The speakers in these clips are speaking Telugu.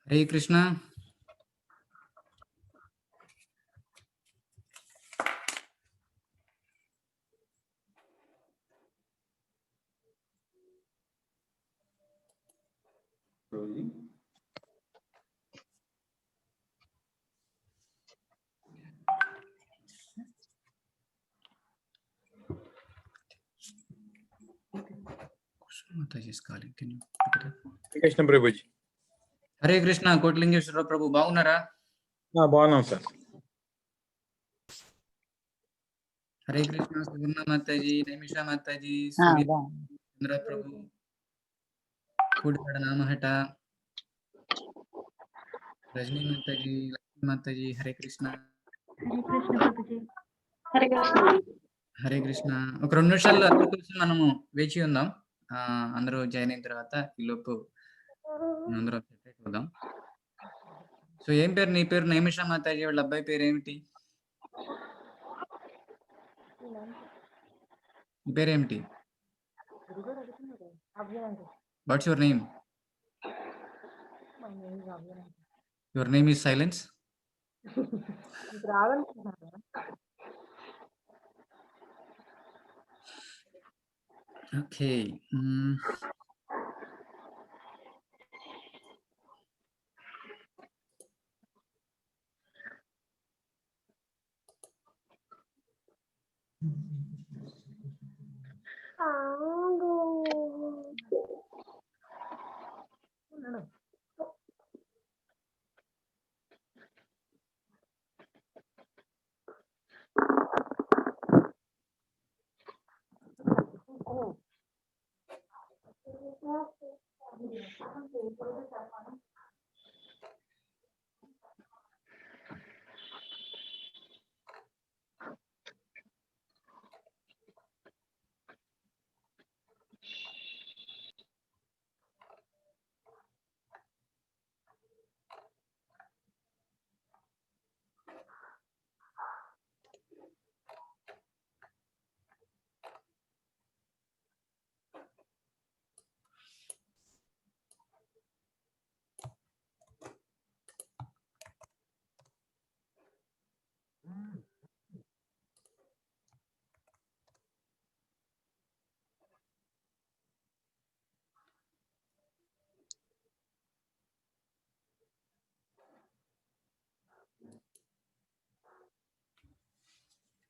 హరే కృష్ణ. కృష్ణ ప్రభుజీ. హరే కృష్ణ. కోటిలింగేశ్వర ప్రభు బాగున్నారా? బాగున్నాం సార్. హరే కృష్ణ. సువర్ణ మాతాజీ, నైమిషా మాతాజీ, చంద్ర ప్రభు, కూడిపడ నామహట, రజనీ మాతాజీ, లక్ష్మీ మాతాజీ. హరే కృష్ణ. హరే కృష్ణ. ఒక 2 నిమిషాల్లో అందరి కోసం మనము వేచి ఉందాం. అందరూ జాయిన్ అయిన తర్వాత ఈలోపు అందరూ సెపరేట్ అవుదాం. సో ఏం పేరు నీ పేరు? నైమిషా మాతాజీ వాళ్ళ అబ్బాయి పేరు ఏమిటి? నీ పేరేమిటి? What's your name? Your name is silence. Okay.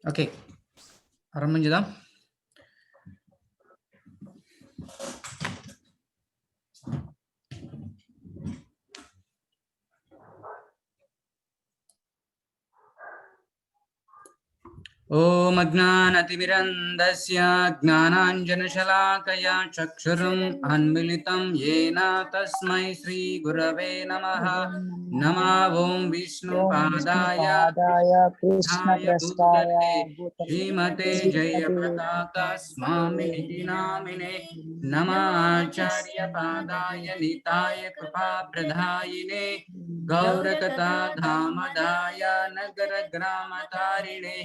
Okay, ఆరంభించుదాం. ఓం అజ్ఞానతిమిరంధస్య జ్ఞానాంజనశలాకయా చక్షురుం అన్మిళితం యేన తస్మై శ్రీ గురవే నమః. నమో ఓం విష్ణుపాదాయ కృష్ణప్రస్థాయ శ్రీమతే జయప్రదాత స్వామినిధి నామినే. నమో ఆచార్యపాదాయ నితాయ కృపాప్రదాయినే గౌరకథా ధామదాయ నగరగ్రామతారిణే.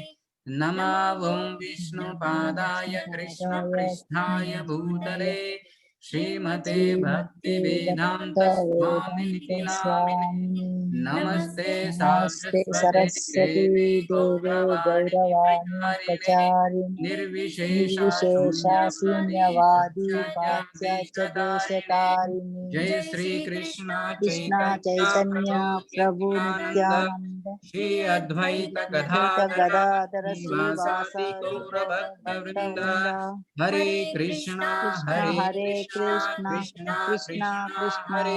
నమో ఓం విష్ణుపాదాయ కృష్ణప్రస్థాయ భూతలే శ్రీమతే భక్తి వేదాంత స్వామినిధి నామినే. నమస్తే సరస్వతీ దేవే గౌరవాణి నిర్విశేష శూన్యవాది పాశ్చాత్యదేశతారిణి. జయ శ్రీ కృష్ణ చైతన్య ప్రభు నిత్యానంద శ్రీ అద్వైత గదాధర శ్రీవాసాది గౌర భక్తవృంద. హరే కృష్ణ హరే కృష్ణ కృష్ణ కృష్ణ హరే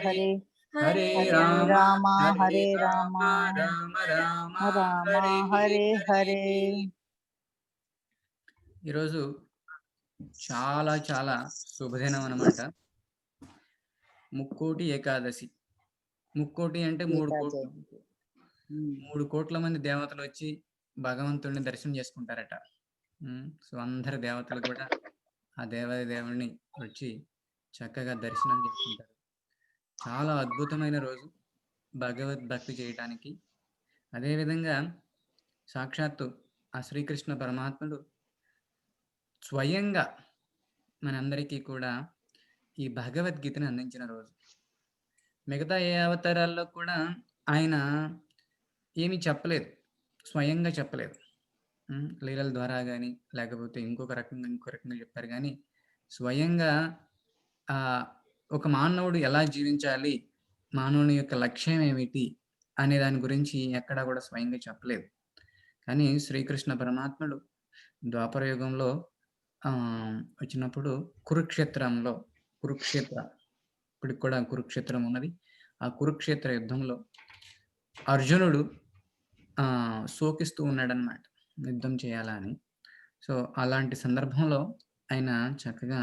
హరే హరే రామ హరే రామ రామ రామ హరే హరే. ఈరోజు చాలా చాలా శుభదినం అన్నమాట. ముక్కోటి ఏకాదశి. ముక్కోటి అంటే 3 కోట్లు. 3 కోట్ల మంది దేవతలు వచ్చి భగవంతుడిని దర్శనం చేసుకుంటారట. సో అందరు దేవతలు కూడా ఆ దేవుడిని వచ్చి చక్కగా దర్శనం చేసుకుంటారు. చాలా అద్భుతమైన రోజు భగవద్భక్తి చేయటానికి. అదేవిధంగా సాక్షాత్తు ఆ శ్రీకృష్ణ పరమాత్ముడు స్వయంగా మనందరికీ కూడా ఈ భగవద్గీతను అందించిన రోజు. మిగతా ఏ అవతారాల్లో కూడా ఆయన ఏమీ చెప్పలేదు. స్వయంగా చెప్పలేదు. లీలల ద్వారా గాని, లేకపోతే ఇంకొక రకంగా చెప్పారు గానీ, స్వయంగా ఒక మానవుడు ఎలా జీవించాలి? మానవుని యొక్క లక్ష్యం ఏమిటి? అనే దాని గురించి ఎక్కడా కూడా స్వయంగా చెప్పలేదు. కానీ శ్రీకృష్ణ పరమాత్ముడు ద్వాపర యుగంలో వచ్చినప్పుడు కురుక్షేత్ర ఇప్పటికి కూడా కురుక్షేత్రం ఉన్నది. ఆ కురుక్షేత్ర యుద్ధంలో అర్జునుడు శోకిస్తూ ఉన్నాడనమాట. యుద్ధం చేయాలా అని. సో, అలాంటి సందర్భంలో ఆయన చక్కగా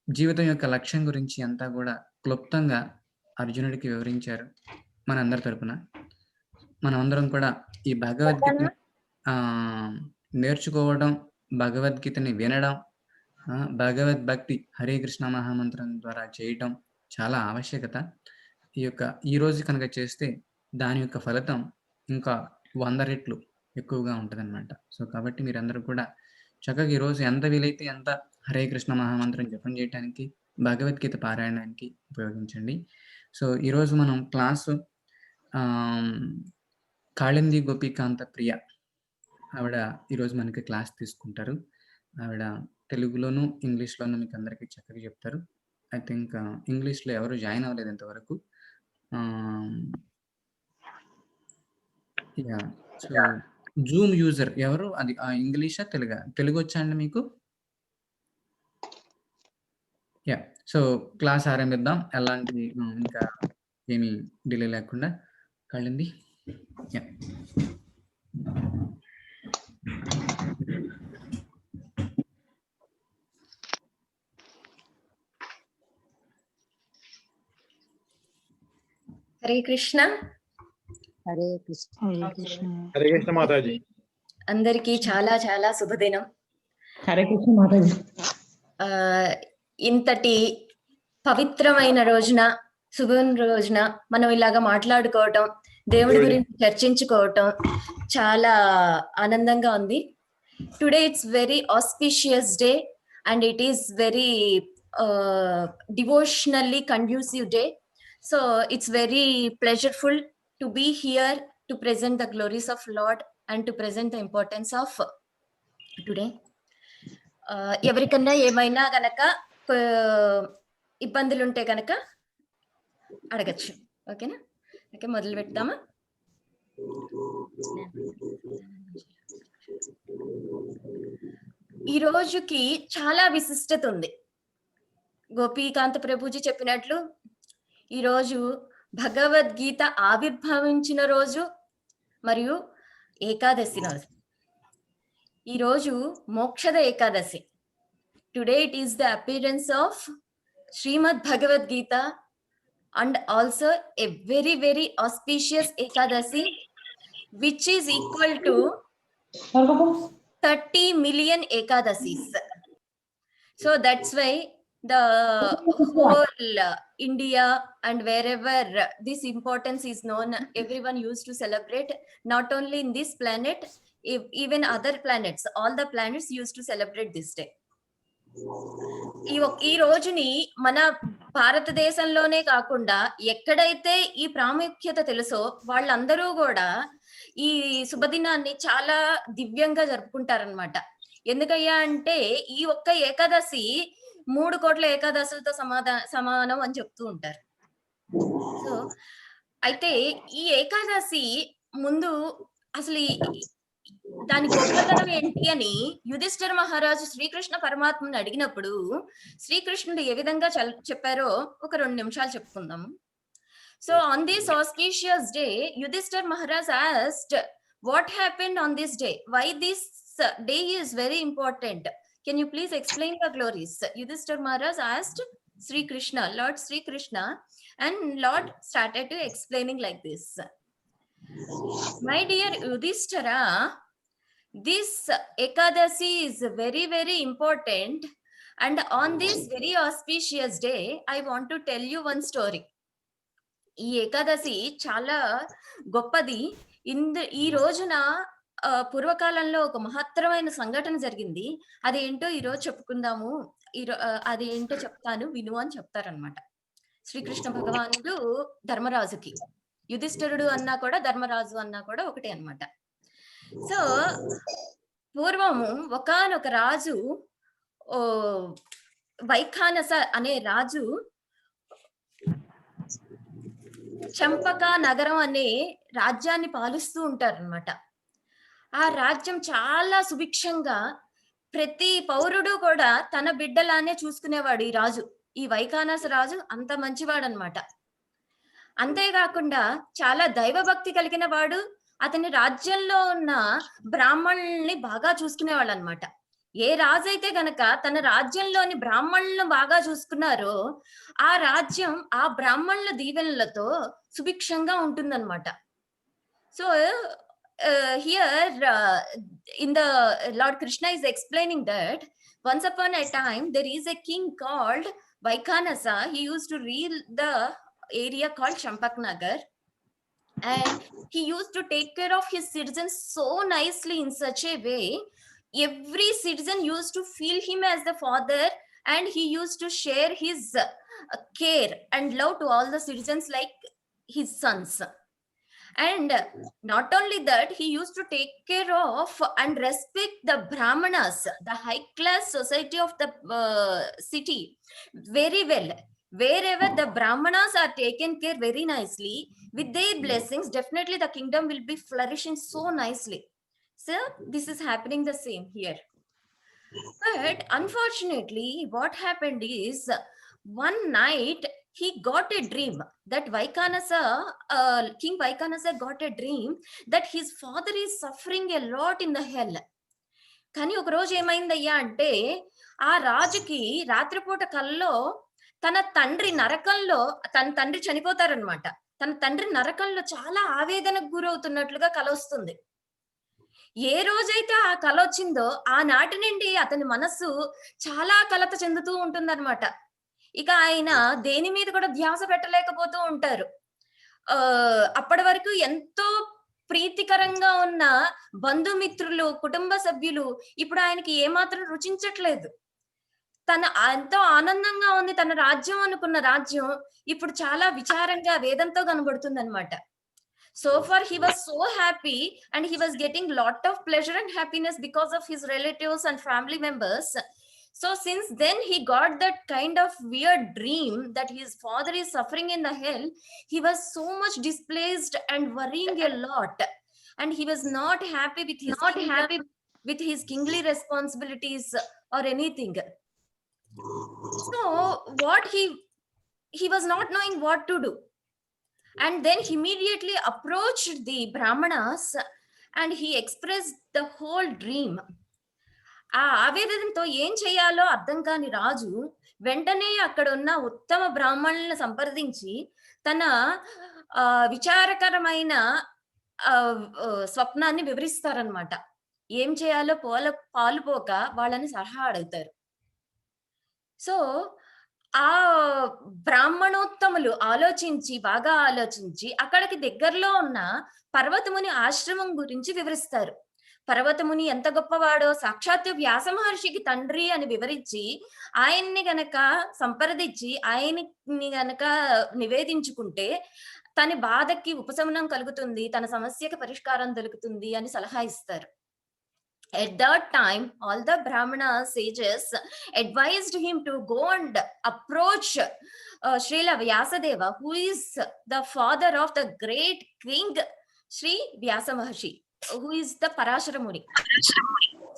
జీవితం యొక్క లక్ష్యం గురించి అంతా కూడా క్లుప్తంగా అర్జునుడికి వివరించారు. మనందరి తరపున. మనమందరం కూడా ఈ భగవద్గీతని నేర్చుకోవడం, భగవద్గీతని వినడం, భగవద్భక్తి హరే కృష్ణ మహామంత్రం ద్వారా చేయటం చాలా ఆవశ్యకత. ఈ రోజు కనుక చేస్తే దాని యొక్క ఫలితం ఇంకా 100 రెట్లు ఎక్కువగా ఉంటదనమాట. సో, కాబట్టి మీరందరూ కూడా చక్కగా ఈరోజు ఎంత వీలైతే అంత హరే కృష్ణ మహామంత్రం జపం చేయటానికి, భగవద్గీత పారాయణానికి ఉపయోగించండి. సో, ఈరోజు మనం క్లాసు కాళింది గోపీకాంత ప్రియ ఆవిడ ఈరోజు మనకి క్లాస్ తీసుకుంటారు. ఆవిడ తెలుగులోను, ఇంగ్లీష్‌లోను మీకు అందరికీ చక్కగా చెప్తారు. ఐ థింక్ ఇంగ్లీష్‌లో ఎవరు జాయిన్ అవ్వలేదు ఇంతవరకు. యాహ్! సో, జూమ్ యూజర్ ఎవరు? అది ఇంగ్లీషా? తెలుగా? తెలుగొచ్చా అండి మీకు? యాహ్! సో, క్లాస్ ఆరంభిద్దాం. ఎలాంటి ఇంకా ఏమి డిలే లేకుండా. కాళింది. యాహ్! హరే కృష్ణ. హరే కృష్ణ. హరే కృష్ణ. హరే కృష్ణ మాతాజీ. అందరికీ చాలా చాలా శుభదినం. హరే కృష్ణ మాతాజీ. ఇంతటి పవిత్రమైన రోజున, శుభం రోజున మనం ఇలాగా మాట్లాడుకోవటం, దేవుడి గురించి చర్చించుకోవటం చాలా ఆనందంగా ఉంది. Today it's very auspicious day and it is very devotionally conducive day. So it's very pleasureful to be here to present the glories of Lord and to present the importance of today. ఎవరికన్నా ఏమైనా గనక ఇబ్బందులు ఉంటే గనక అడగచ్చు. ఓకేనా? ఓకే, మొదలు పెడతామా? ఈ రోజుకి చాలా విశిష్టత ఉంది. గోపీకాంత ప్రభుజీ చెప్పినట్లు ఈరోజు భగవద్గీత ఆవిర్భవించిన రోజు మరియు ఏకాదశి రోజు. ఈరోజు Mokshada Ekadashi. Today it is the appearance of Srimad Bhagavad Gita and also a very very auspicious Ekadashi which is equal to 30 million ekadasis. So that's why the whole India and wherever this importance is known, everyone used to celebrate, not only in this planet, even other planets, all the planets used to celebrate this day. ఈ రోజుని మన భారతదేశంలోనే కాకుండా ఎక్కడైతే ఈ ప్రాముఖ్యత తెలుసో వాళ్ళందరూ కూడా ఈ శుభదినాన్ని చాలా దివ్యంగా జరుపుకుంటారనమాట. ఎందుకయ్యా అంటే ఈ ఒక్క ఏకాదశి 3 కోట్ల ఏకాదశులతో సమానం అని చెప్తూ ఉంటారు. సో అయితే ఈ ఏకాదశి ముందు అసలు దాని గొప్పతనం ఏంటి అని యుధిష్ఠిర మహారాజు శ్రీకృష్ణ పరమాత్మని అడిగినప్పుడు శ్రీకృష్ణుడు ఏ విధంగా చెప్పారో ఒక 2 నిమిషాలు చెప్పుకుందాం. So on this auspicious day, Yudhishthir Maharaj asked, what happened on this day? Why this day is very important? Can you please explain the glories? Yudhishthir Maharaj asked Sri Krishna, Lord Sri Krishna, and Lord started to explaining like this. My dear Yudhishthira, this Ekadasi is very very important, and on this very auspicious day I want to tell you one story. ఈ ఏకాదశి చాలా గొప్పది. ఈ రోజున పూర్వకాలంలో ఒక మహత్తరమైన సంఘటన జరిగింది. అదేంటో ఈరోజు చెప్పుకుందాము, అదేంటో చెప్తాను విను అని చెప్తారనమాట. శ్రీకృష్ణ భగవానుడు ధర్మరాజుకి, యుధిష్ఠిరుడు అన్నా కూడా ధర్మరాజు అన్నా కూడా ఒకటే అన్నమాట. సో పూర్వము ఒకానొక రాజు, ఓ వైఖానస అనే రాజు చంపక నగరం అనే రాజ్యాన్ని పాలిస్తూ ఉంటారన్నమాట. ఆ రాజ్యం చాలా సుభిక్షంగా, ప్రతి పౌరుడు కూడా తన బిడ్డలానే చూసుకునేవాడు ఈ రాజు. ఈ వైఖానస రాజు అంత మంచివాడనమాట. అంతేకాకుండా చాలా దైవభక్తి కలిగిన వాడు. అతని రాజ్యంలో ఉన్న బ్రాహ్మణుల్ని బాగా చూసుకునేవాళ్ళు అనమాట. ఏ రాజు అయితే గనక తన రాజ్యంలోని బ్రాహ్మణులను బాగా చూసుకున్నారో ఆ రాజ్యం ఆ బ్రాహ్మణుల దీవెనలతో సుభిక్షంగా ఉంటుందన్నమాట. So here in the Lord Krishna is explaining that once upon a time there is a king called Vaikhanasa. He used to rule the area called Champaknagar, and he used to take care of his citizens so nicely in such a way. Every citizen used to feel him as the father, and he used to share his care and love to all the citizens like his sons. And not only that, he used to take care of and respect the Brahmanas, the high class society of the city, very well. Wherever the Brahmanas are taken care very nicely, with their blessings, definitely the kingdom will be flourishing so nicely. So this is happening the same here. But unfortunately, what happened is, one night he got a dream that King Vaikhanasa got a dream that his father is suffering a lot in the hell. కానీ ఒక రోజు ఏమైందయ్యా అంటే, ఆ రాజుకి రాత్రిపూట కల్లో తన తండ్రి నరకంలో, తన తండ్రి చనిపోతారనమాట. తన తండ్రి నరకంలో చాలా ఆవేదనకు గురవుతున్నట్లుగా కల వస్తుంది. ఏ రోజైతే ఆ కల వచ్చిందో ఆ నాటి నుండి అతని మనస్సు చాలా కలత చెందుతూ ఉంటుందన్నమాట. ఇక ఆయన దేని మీద కూడా ధ్యాస పెట్టలేకపోతూ ఉంటారు. అప్పటి వరకు ఎంతో ప్రీతికరంగా ఉన్న బంధుమిత్రులు, కుటుంబ సభ్యులు ఇప్పుడు ఆయనకి ఏమాత్రం రుచించట్లేదు. తన ఎంతో ఆనందంగా ఉంది తన రాజ్యం అనుకున్న రాజ్యం ఇప్పుడు చాలా విచారంగా, వేదంతో కనబడుతుంది అనమాట. So far he was so happy and he was getting lot of pleasure and happiness because of his relatives and family members. So since then he got that kind of weird dream that his father is suffering in the hell. He was so much displaced and worrying a lot, and he was not happy with his kingly responsibilities or anything. So what he was not knowing what to do, and then he immediately approached the Brahmanas and he expressed the whole dream. ఆ ఆవేదనతో ఏం చేయాలో అర్థం కాని రాజు వెంటనే అక్కడ ఉన్న ఉత్తమ బ్రాహ్మణులను సంప్రదించి తన విచారకరమైన స్వప్నాన్ని వివరిస్తారనమాట. ఏం చేయాలో పాలుపోక వాళ్ళని సలహా అడుగుతారు. సో ఆ బ్రాహ్మణోత్తములు బాగా ఆలోచించి అక్కడికి దగ్గరలో ఉన్న పర్వతముని ఆశ్రమం గురించి వివరిస్తారు. పర్వతముని ఎంత గొప్పవాడో, సాక్షాత్తు వ్యాస మహర్షికి తండ్రి అని వివరించి ఆయన్ని గనక సంప్రదించి ఆయన్ని గనక నివేదించుకుంటే తన బాధకి ఉపశమనం కలుగుతుంది, తన సమస్యకి పరిష్కారం దొరుకుతుంది అని సలహా ఇస్తారు. At that time, all the Brahmana sages advised him to go and approach Srila Vyasadeva, who is the father of the great king Sri Vyasa Maharshi, who is the Parashara Muni.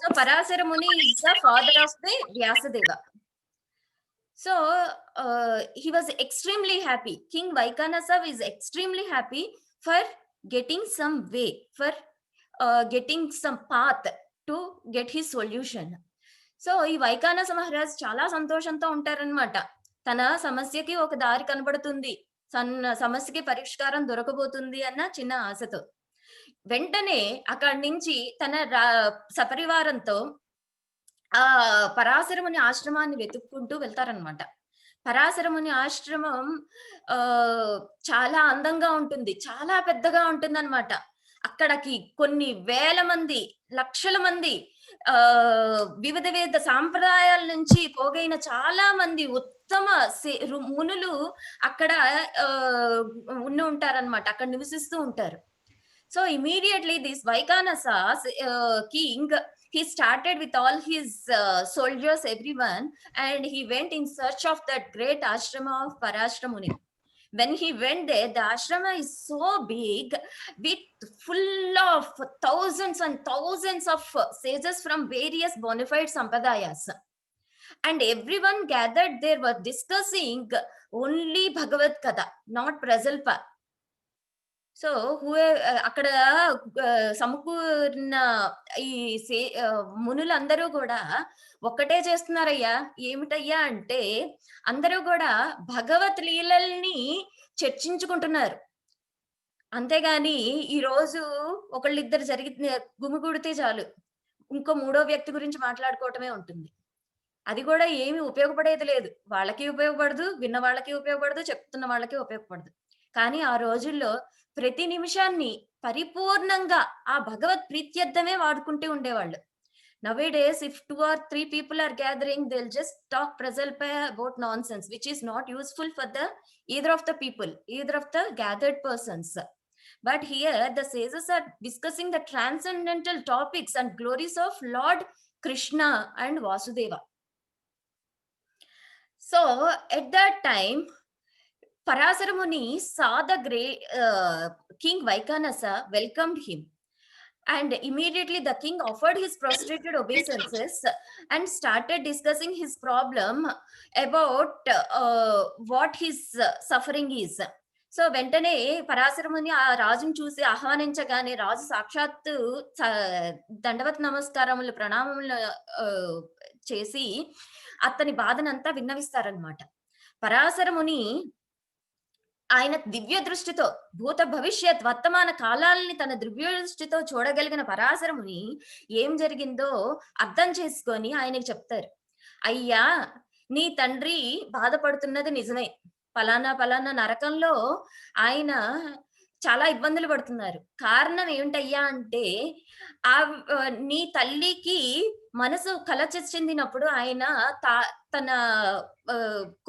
So Parashara Muni is the father of the Vyasadeva. So he was extremely happy. King Vaikhanasa is extremely happy for getting some way, for getting some path to get his solution. So ఈ వైఖానస మహారాజ్ చాలా సంతోషంతో ఉంటారనమాట. తన సమస్యకి ఒక దారి కనబడుతుంది, తన సమస్యకి పరిష్కారం దొరకబోతుంది అన్న చిన్న ఆశతో వెంటనే అక్కడి నుంచి తన సపరివారంతో ఆ పరాశరముని ఆశ్రమాన్ని వెతుక్కుంటూ వెళ్తారనమాట. పరాశరముని ఆశ్రమం చాలా అందంగా ఉంటుంది, చాలా పెద్దగా ఉంటుంది అనమాట. అక్కడికి కొన్ని వేల మంది, లక్షల మంది వివిధ వివిధ సాంప్రదాయాల నుంచి పోగైన చాలా మంది ఉత్తమ మునులు అక్కడ ఉండి ఉంటారన్నమాట, అక్కడ నివసిస్తూ ఉంటారు. So immediately this Vaikhanasa king, he started with all his soldiers, everyone, and he went in search of that great ashrama of Parashara Muni. When he went there, the ashrama is so big, with full of thousands and thousands of sages from various bona fide sampradayas, and everyone gathered there were discussing only Bhagavad Katha, not Prajalpa. So అక్కడ సమకూరిన ఈ మునులందరూ కూడా ఒక్కటే చేస్తున్నారయ్యా. ఏమిటయ్యా అంటే అందరూ కూడా భగవత్ లీలల్ని చర్చించుకుంటున్నారు. అంతేగాని ఈ రోజు ఒకళ్ళిద్దరు గుమిగూడితే చాలు, ఇంకో మూడో వ్యక్తి గురించి మాట్లాడుకోవటమే ఉంటుంది. అది కూడా ఏమి ఉపయోగపడేది లేదు. వాళ్ళకి ఉపయోగపడదు, విన్న వాళ్ళకి ఉపయోగపడదు, చెప్తున్న వాళ్ళకి ఉపయోగపడదు. కానీ ఆ రోజుల్లో ప్రతి నిమిషాన్ని పరిపూర్ణంగా ఆ భగవత్ ప్రీత్యర్థమే వాడుకుంటూ ఉండేవాళ్ళు. Nowadays, if 2 or 3 people are gathering, they'll just talk prajalpa about nonsense, which is not useful for either of the people, either of the gathered persons. But here the sages are discussing the transcendental topics and glories of Lord Krishna and Vasudeva. So at that time, Parasara Muni saw the great King Vaikhanasa, welcomed him, and immediately the king offered his prostrated obeisances and started discussing his problem about what his suffering is. So వెంటనే పరాశర ముని ఆ రాజును చూసి ఆహ్వానించగానే రాజు సాక్షాత్తు దండవత్ నమస్కారములు ప్రణామములు చేసి అతని బాధనంతా విన్నవిస్తారనమాట. పరాశర ముని ఆయన దివ్య దృష్టితో భూత భవిష్యత్ వర్తమాన కాలాలని తన దివ్య దృష్టితో చూడగలిగిన పరాశర ముని ఏం జరిగిందో అర్థం చేసుకొని ఆయనకి చెప్తారు. అయ్యా, నీ తండ్రి బాధపడుతున్నది నిజమే. పలానా పలానా నరకంలో ఆయన చాలా ఇబ్బందులు పడుతున్నారు. కారణం ఏమిటయ్యా అంటే నీ తల్లికి మనసు కలచ చెందినప్పుడు ఆయన తన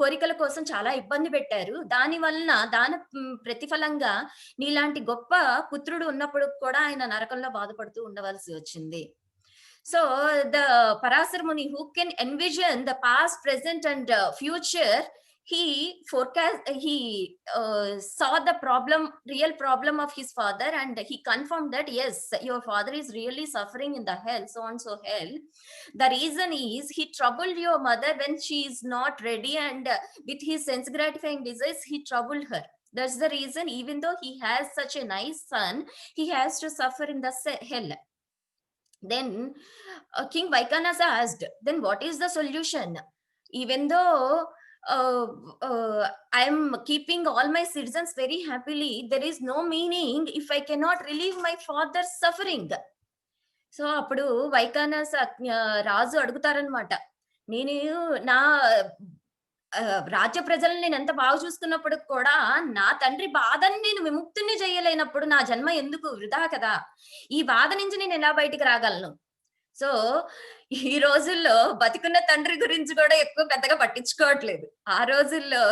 కోరికల కోసం చాలా ఇబ్బంది పెట్టారు. దాని వలన దాని ప్రతిఫలంగా నీలాంటి గొప్ప పుత్రుడు ఉన్నప్పుడు కూడా ఆయన నరకంలో బాధపడుతూ ఉండవలసి వచ్చింది. So the Parasara Muni, who can envision the past, present and future, he saw the real problem of his father, and he confirmed that yes, your father is really suffering in the hell, so and so hell. The reason is he troubled your mother when she is not ready, and with his sense gratifying desires he troubled her. That's the reason, even though he has such a nice son, he has to suffer in the hell. Then King Vaikhanasa asked, then what is the solution? Even though I am keeping all my citizens very happily, there is no meaning if I cannot relieve my father's suffering. So అప్పుడు వైఖానస రాజు అడుగుతారనమాట, నేను నా రాజ్య ప్రజలను నేను ఎంత బాగా చూసుకున్నప్పుడు కూడా నా తండ్రి బాధని నేను విముక్తిని చేయలేనప్పుడు నా జన్మ ఎందుకు వృధా కదా, ఈ బాధ నుంచి నేను ఎలా బయటికి రాగలను? సో ఈ రోజుల్లో బతికున్న తండ్రి గురించి కూడా ఎక్కువ పెద్దగా పట్టించుకోవట్లేదు. ఆ రోజుల్లో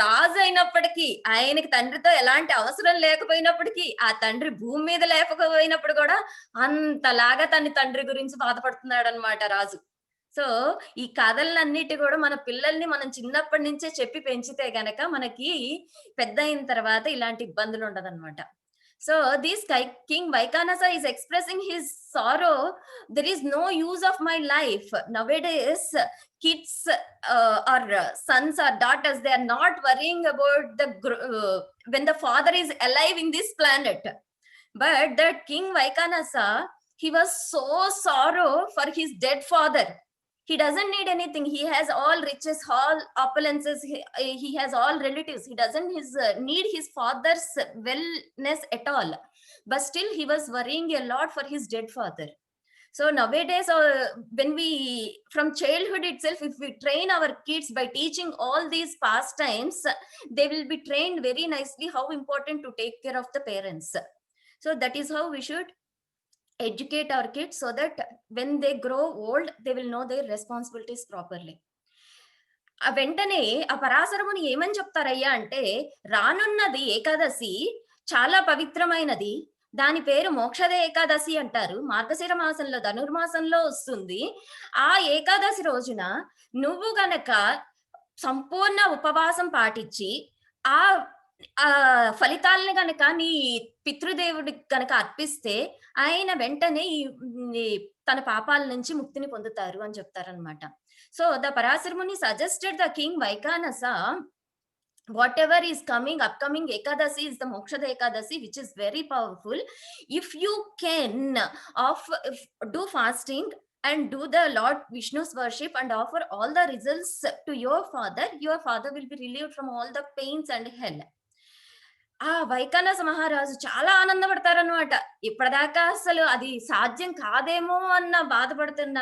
రాజు అయినప్పటికీ ఆయనకి తండ్రితో ఎలాంటి అవసరం లేకపోయినప్పటికీ, ఆ తండ్రి భూమి మీద లేకపోయినప్పుడు కూడా అంతలాగా తన తండ్రి గురించి బాధపడుతున్నాడు అనమాట రాజు. సో ఈ కథలన్నిటి కూడా మన పిల్లల్ని మనం చిన్నప్పటి నుంచే చెప్పి పెంచితే గనక మనకి పెద్ద అయిన తర్వాత ఇలాంటి ఇబ్బందులు ఉండదన్నమాట. So this King Vaikhanasa is expressing his sorrow. There is no use of my life. Nowadays, kids or sons or daughters, they are not worrying about when the father is alive in this planet. But that King Vaikhanasa, he was so sorrow for his dead father. He doesn't need anything. He has all riches, all opulences. He has all relatives. He doesn't need his father's wellness at all. But still, he was worrying a lot for his dead father. So nowadays, when we, from childhood itself, if we train our kids by teaching all these pastimes, they will be trained very nicely how important to take care of the parents. So that is how we should educate our kids so that when they grow old they will know their responsibilities properly. ఆ వెంటనే ఆ పరాశరముని ఏమని చెప్తారయ్యా అంటే, రానున్నది ఏకాదశి చాలా పవిత్రమైనది, దాని పేరు మోక్షద ఏకాదశి అంటారు. మార్గశిర మాసంలో ధనుర్మాసంలో వస్తుంది. ఆ ఏకాదశి రోజున నువ్వు గనక సంపూర్ణ ఉపవాసం పాటించి ఆ ఆ ఫలితాలను గనక నీ పితృదేవుడికి గనక అర్పిస్తే ఆయన వెంటనే ఈ తన పాపాల నుంచి ముక్తిని పొందుతారు అని చెప్తారనమాట. So the Parashara Muni suggested the king Vaikhanasa, whatever is coming, upcoming Ekadasi is the Mokshada Ekadasi, which is very powerful. If you can do fasting and do the Lord Vishnu's worship and offer all the results to your father will be relieved from all the pains and hell. ఆ వైకానస మహారాజు చాలా ఆనందపడతారనమాట. ఇప్పటిదాకా అసలు అది సాధ్యం కాదేమో అన్న బాధపడుతున్న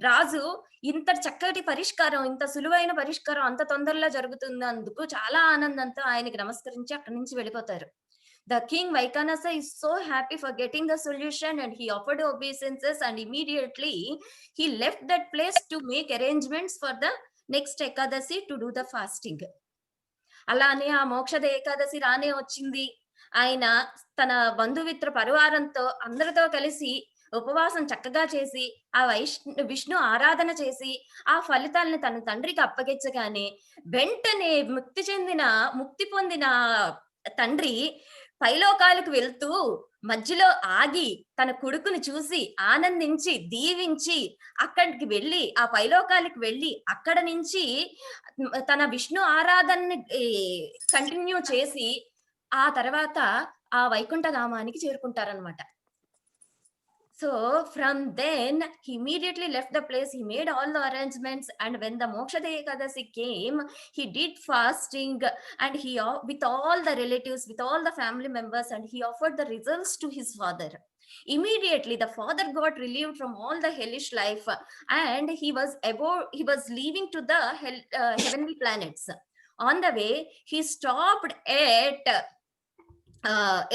రాజు ఇంత చక్కటి పరిష్కారం, ఇంత సులువైన పరిష్కారం అంత తొందరలో జరుగుతున్నందుకు చాలా ఆనందంతో ఆయనకి నమస్కరించి అక్కడి నుంచి వెళ్ళిపోతారు. The king Vaikanasa is so happy for getting the solution and he offered obeisances and immediately he left that place to make arrangements for the next Ekadasi to do the fasting. అలానే ఆ మోక్షద ఏకాదశి రానే వచ్చింది. ఆయన తన బంధుమిత్ర పరివారంతో అందరితో కలిసి ఉపవాసం చక్కగా చేసి ఆ విష్ణు ఆరాధన చేసి ఆ ఫలితాలను తన తండ్రికి అప్పగించగానే వెంటనే ముక్తి పొందిన తండ్రి పైలోకాలకు వెళ్తూ మధ్యలో ఆగి తన కొడుకుని చూసి ఆనందించి దీవించి అక్కడికి వెళ్ళి ఆ పైలోకాలకు వెళ్ళి అక్కడ నుంచి తన విష్ణు ఆరాధనని కంటిన్యూ చేసి ఆ తర్వాత ఆ Vaikuntha ధామానికి చేరుకుంటారనమాట. So from then he immediately left the place, he made all the arrangements, and when the Mokshada Ekadasi came, he did fasting and he with all the relatives, with all the family members, and he offered the results to his father. Immediately the father got relieved from all the hellish life and he was leaving to the heavenly planets. On the way he stopped at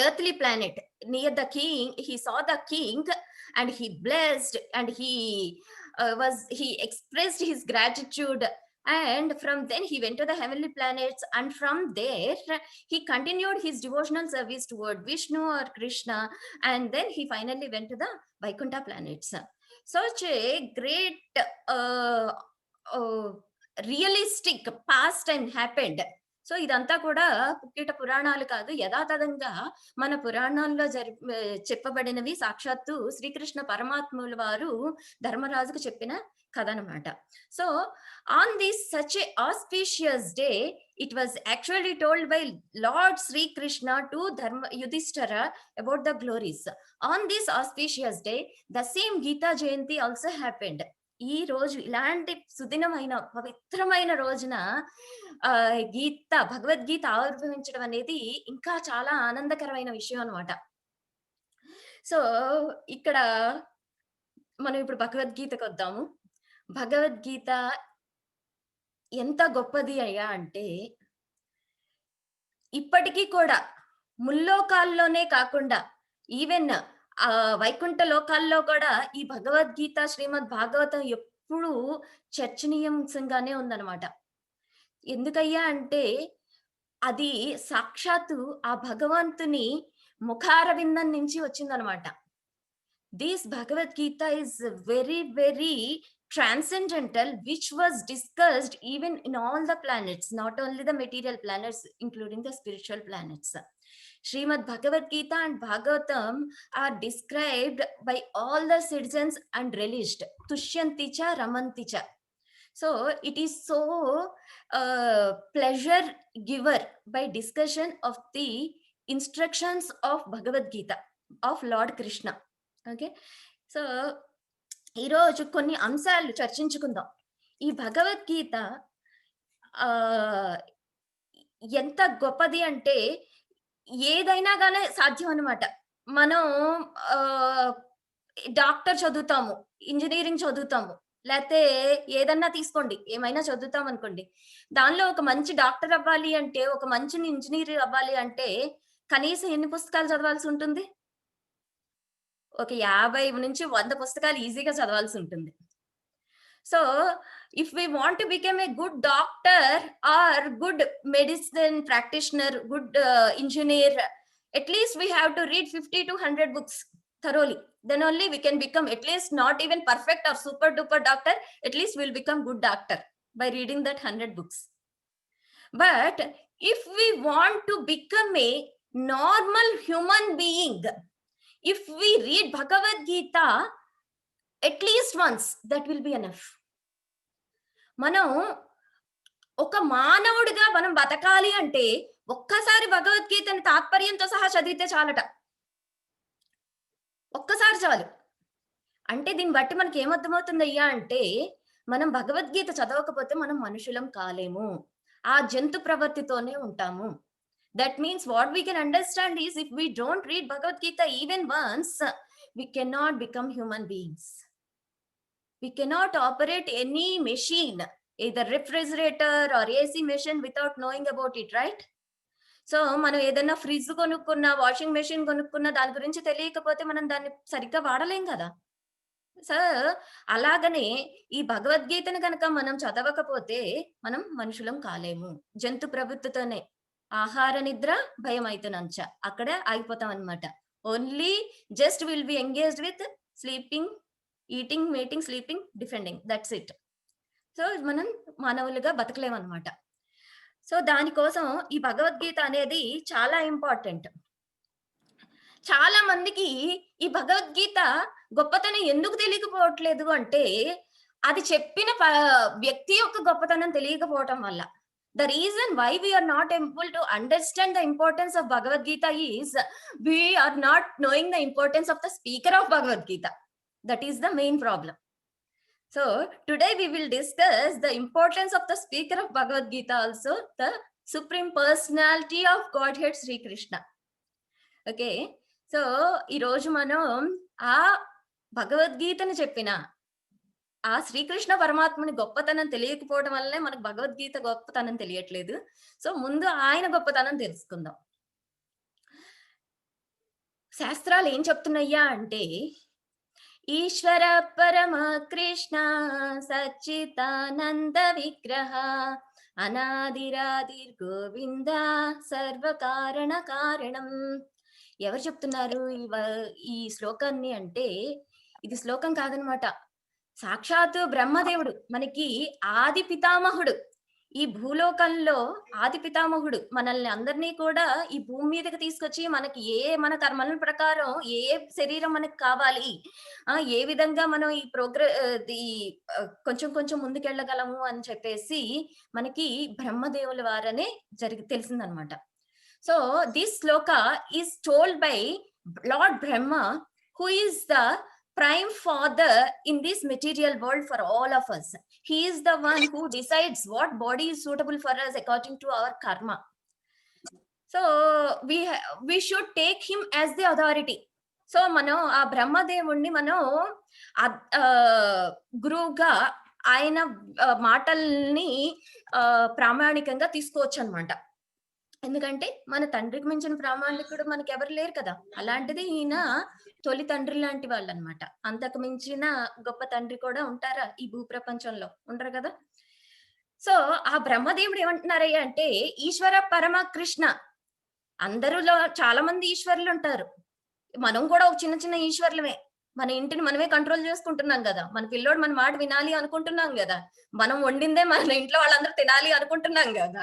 earthly planet near the king. He saw the king and he blessed and he expressed his gratitude, and from then he went to the heavenly planets, and from there he continued his devotional service toward Vishnu or Krishna, and then he finally went to the Vaikuntha planets. Such a great realistic pastime happened. So ఇదంతా కూడా పుక్కిట పురాణాలు కాదు, యథాతథంగా మన పురాణాల్లో చెప్పబడినవి. సాక్షాత్తు శ్రీకృష్ణ పరమాత్ముల వారు ధర్మరాజుకు చెప్పిన కథ అనమాట. So on this such a auspicious day it was actually told by lord Sri Krishna to Yudhishthira about the glories. On this auspicious day the same Gita Jayanti also happened. ఈ రోజు ఇలాంటి సుదినమైన పవిత్రమైన రోజున భగవద్గీత ఆవిర్భవించడం అనేది ఇంకా చాలా ఆనందకరమైన విషయం అన్నమాట. సో ఇక్కడ మనం ఇప్పుడు భగవద్గీతకు వద్దాము. భగవద్గీత ఎంత గొప్పది అయ్యా అంటే, ఇప్పటికీ కూడా ముల్లోకాల్లోనే కాకుండా ఈవెన్ వైకుంఠ లోకాల్లో కూడా ఈ భగవద్గీత శ్రీమద్ భాగవతం ఎప్పుడూ చర్చనీయాంశంగానే ఉందన్నమాట. ఎందుకయ్యా అంటే అది సాక్షాత్తు ఆ భగవంతుని ముఖారవిందం నుంచి వచ్చిందనమాట. This Bhagavad Gita is very very transcendental, which was discussed even in all the planets, not only the material planets, including the spiritual planets. Srimad Bhagavad Gita and Bhagavatam are described by all the citizens and relished. Tushyanti cha ramanti cha. So it is so pleasure giver by discussion of the instructions of Bhagavad Gita of Lord Krishna. Okay, so ఈరోజు కొన్ని అంశాలు చర్చించుకుందాం. ఈ భగవద్గీత ఎంత గొప్పది అంటే ఏదైనా కానీ సాధ్యం అన్నమాట. మనం డాక్టర్ చదువుతాము, ఇంజనీరింగ్ చదువుతాము, లేకపోతే ఏదన్నా తీసుకోండి, ఏమైనా చదువుతాం అనుకోండి. దానిలో ఒక మంచి డాక్టర్ అవ్వాలి అంటే, ఒక మంచి ఇంజనీర్ అవ్వాలి అంటే కనీసం ఎన్ని పుస్తకాలు చదవాల్సి ఉంటుంది? ఒక 50 నుంచి 100 పుస్తకాలు ఈజీగా చదవాల్సి ఉంటుంది. So if we want to become a good doctor or good medicine practitioner, good engineer, at least we have to read 50 to 100 books thoroughly. Then only we can become, at least not even perfect or super duper doctor, at least we'll become good doctor by reading that 100 books. But if we want to become a normal human being, if we read Bhagavad Gita at least once, that will be enough. మనం ఒక మానవుడిగా మనం బతకాలి అంటే ఒక్కసారి భగవద్గీతని తాత్పర్యంతో సహా చదివితే చాలట. ఒక్కసారి చాలు. అంటే దీన్ని బట్టి మనకి ఏమర్థమవుతుందయ్యా అంటే, మనం భగవద్గీత చదవకపోతే మనం మనుషులం కాలేము, ఆ జంతు ప్రవృత్తితోనే ఉంటాము. That means what we can understand is, if we don't read Bhagavad Gita even once, we cannot become human beings. We cannot operate any machine, either refrigerator or AC machine, without knowing about it, right? So మనం ఏదైనా ఫ్రిడ్జ్ కొనుక్కున్నా, వాషింగ్ మెషిన్ కొనుక్కున్నా, దాని గురించి తెలియకపోతే మనం దాన్ని సరిగ్గా వాడలేం కదా. సో అలాగనే ఈ భగవద్గీతను కనుక మనం చదవకపోతే మనం మనుషులం కాలేము, జంతు ప్రవృత్తితోనే. ఆహార నిద్ర భయం అయితేనంచ అక్కడ ఆగిపోతాం అనమాట. Only just will be engaged with sleeping, eating, meeting, sleeping, defending, that's it. So మనం మానవులుగా బతకలేమన్నమాట. సో దానికోసం ఈ భగవద్గీత అనేది చాలా ఇంపార్టెంట్. చాలా మందికి ఈ భగవద్గీత గొప్పతనం ఎందుకు తెలియకపోవట్లేదు అంటే, అది చెప్పిన వ్యక్తి యొక్క గొప్పతనం తెలియకపోవటం వల్ల. The reason why we are not able to understand the importance of Bhagavad Gita is we are not knowing the importance of the speaker of Bhagavad Gita. That is the main problem. So today we will discuss the importance of the speaker of Bhagavad Gita, also the Supreme Personality of Godhead Sri Krishna. Okay, so ఈ రోజు మనం ఆ భగవద్గీతను చెప్పిన ఆ శ్రీకృష్ణ పరమాత్మని గొప్పతనం తెలియకపోవడం వల్లనే మనకు భగవద్గీత గొప్పతనం తెలియట్లేదు. సో ముందు ఆయన గొప్పతనం తెలుసుకుందాం. శాస్త్రాలు ఏం చెప్తున్నాయ్యా అంటే, ఈశ్వర పరమ కృష్ణ సచ్చిదానంద విగ్రహ అనాదిరాదిర్ గోవింద సర్వకారణ కారణం. ఎవరు చెప్తున్నారు ఈ శ్లోకాన్ని అంటే, ఇది శ్లోకం కాదనమాట, సాక్షాత్తు బ్రహ్మదేవుడు, మనకి ఆది పితామహుడు, ఈ భూలోకంలో ఆది పితామహుడు మనల్ని అందరినీ కూడా ఈ భూమి మీదకి తీసుకొచ్చి మనకి మన కర్మల ప్రకారం ఏ శరీరం మనకి కావాలి, ఏ విధంగా మనం ఈ కొంచెం కొంచెం ముందుకెళ్ళగలము అని చెప్పేసి మనకి బ్రహ్మదేవుల వారనే తెలిసిందనమాట. So this shloka is told by Lord Brahma, who is the prime father in this material world for all of us. He is the one who decides what body is suitable for us according to our karma. So we should take him as the authority. So మనం ఆ బ్రహ్మదేవుణ్ణి మనం గురువుగా ఆయన మాటల్ని ప్రామాణికంగా తీసుకోవచ్చు అన్నమాట. ఎందుకంటే మన తండ్రికి మించిన ప్రామాణికుడు మనకి ఎవరు లేరు కదా. అలాంటిది ఈయన తొలి తండ్రి లాంటి వాళ్ళు అనమాట. అంతకు మించిన గొప్ప తండ్రి కూడా ఉంటారా ఈ భూప్రపంచంలో? ఉండరు కదా. సో ఆ బ్రహ్మదేవుడు ఏమంటున్నారయ్యా అంటే, ఈశ్వర పరమ కృష్ణ. అందరిలో చాలా మంది ఈశ్వరులు ఉంటారు, మనం కూడా ఒక చిన్న చిన్న ఈశ్వరులమే. మన ఇంటిని మనమే కంట్రోల్ చేసుకుంటున్నాం కదా, మన పిల్లోడు మన మాట వినాలి అనుకుంటున్నాం కదా, మనం వండిందే మన ఇంట్లో వాళ్ళందరూ తినాలి అనుకుంటున్నాం కదా,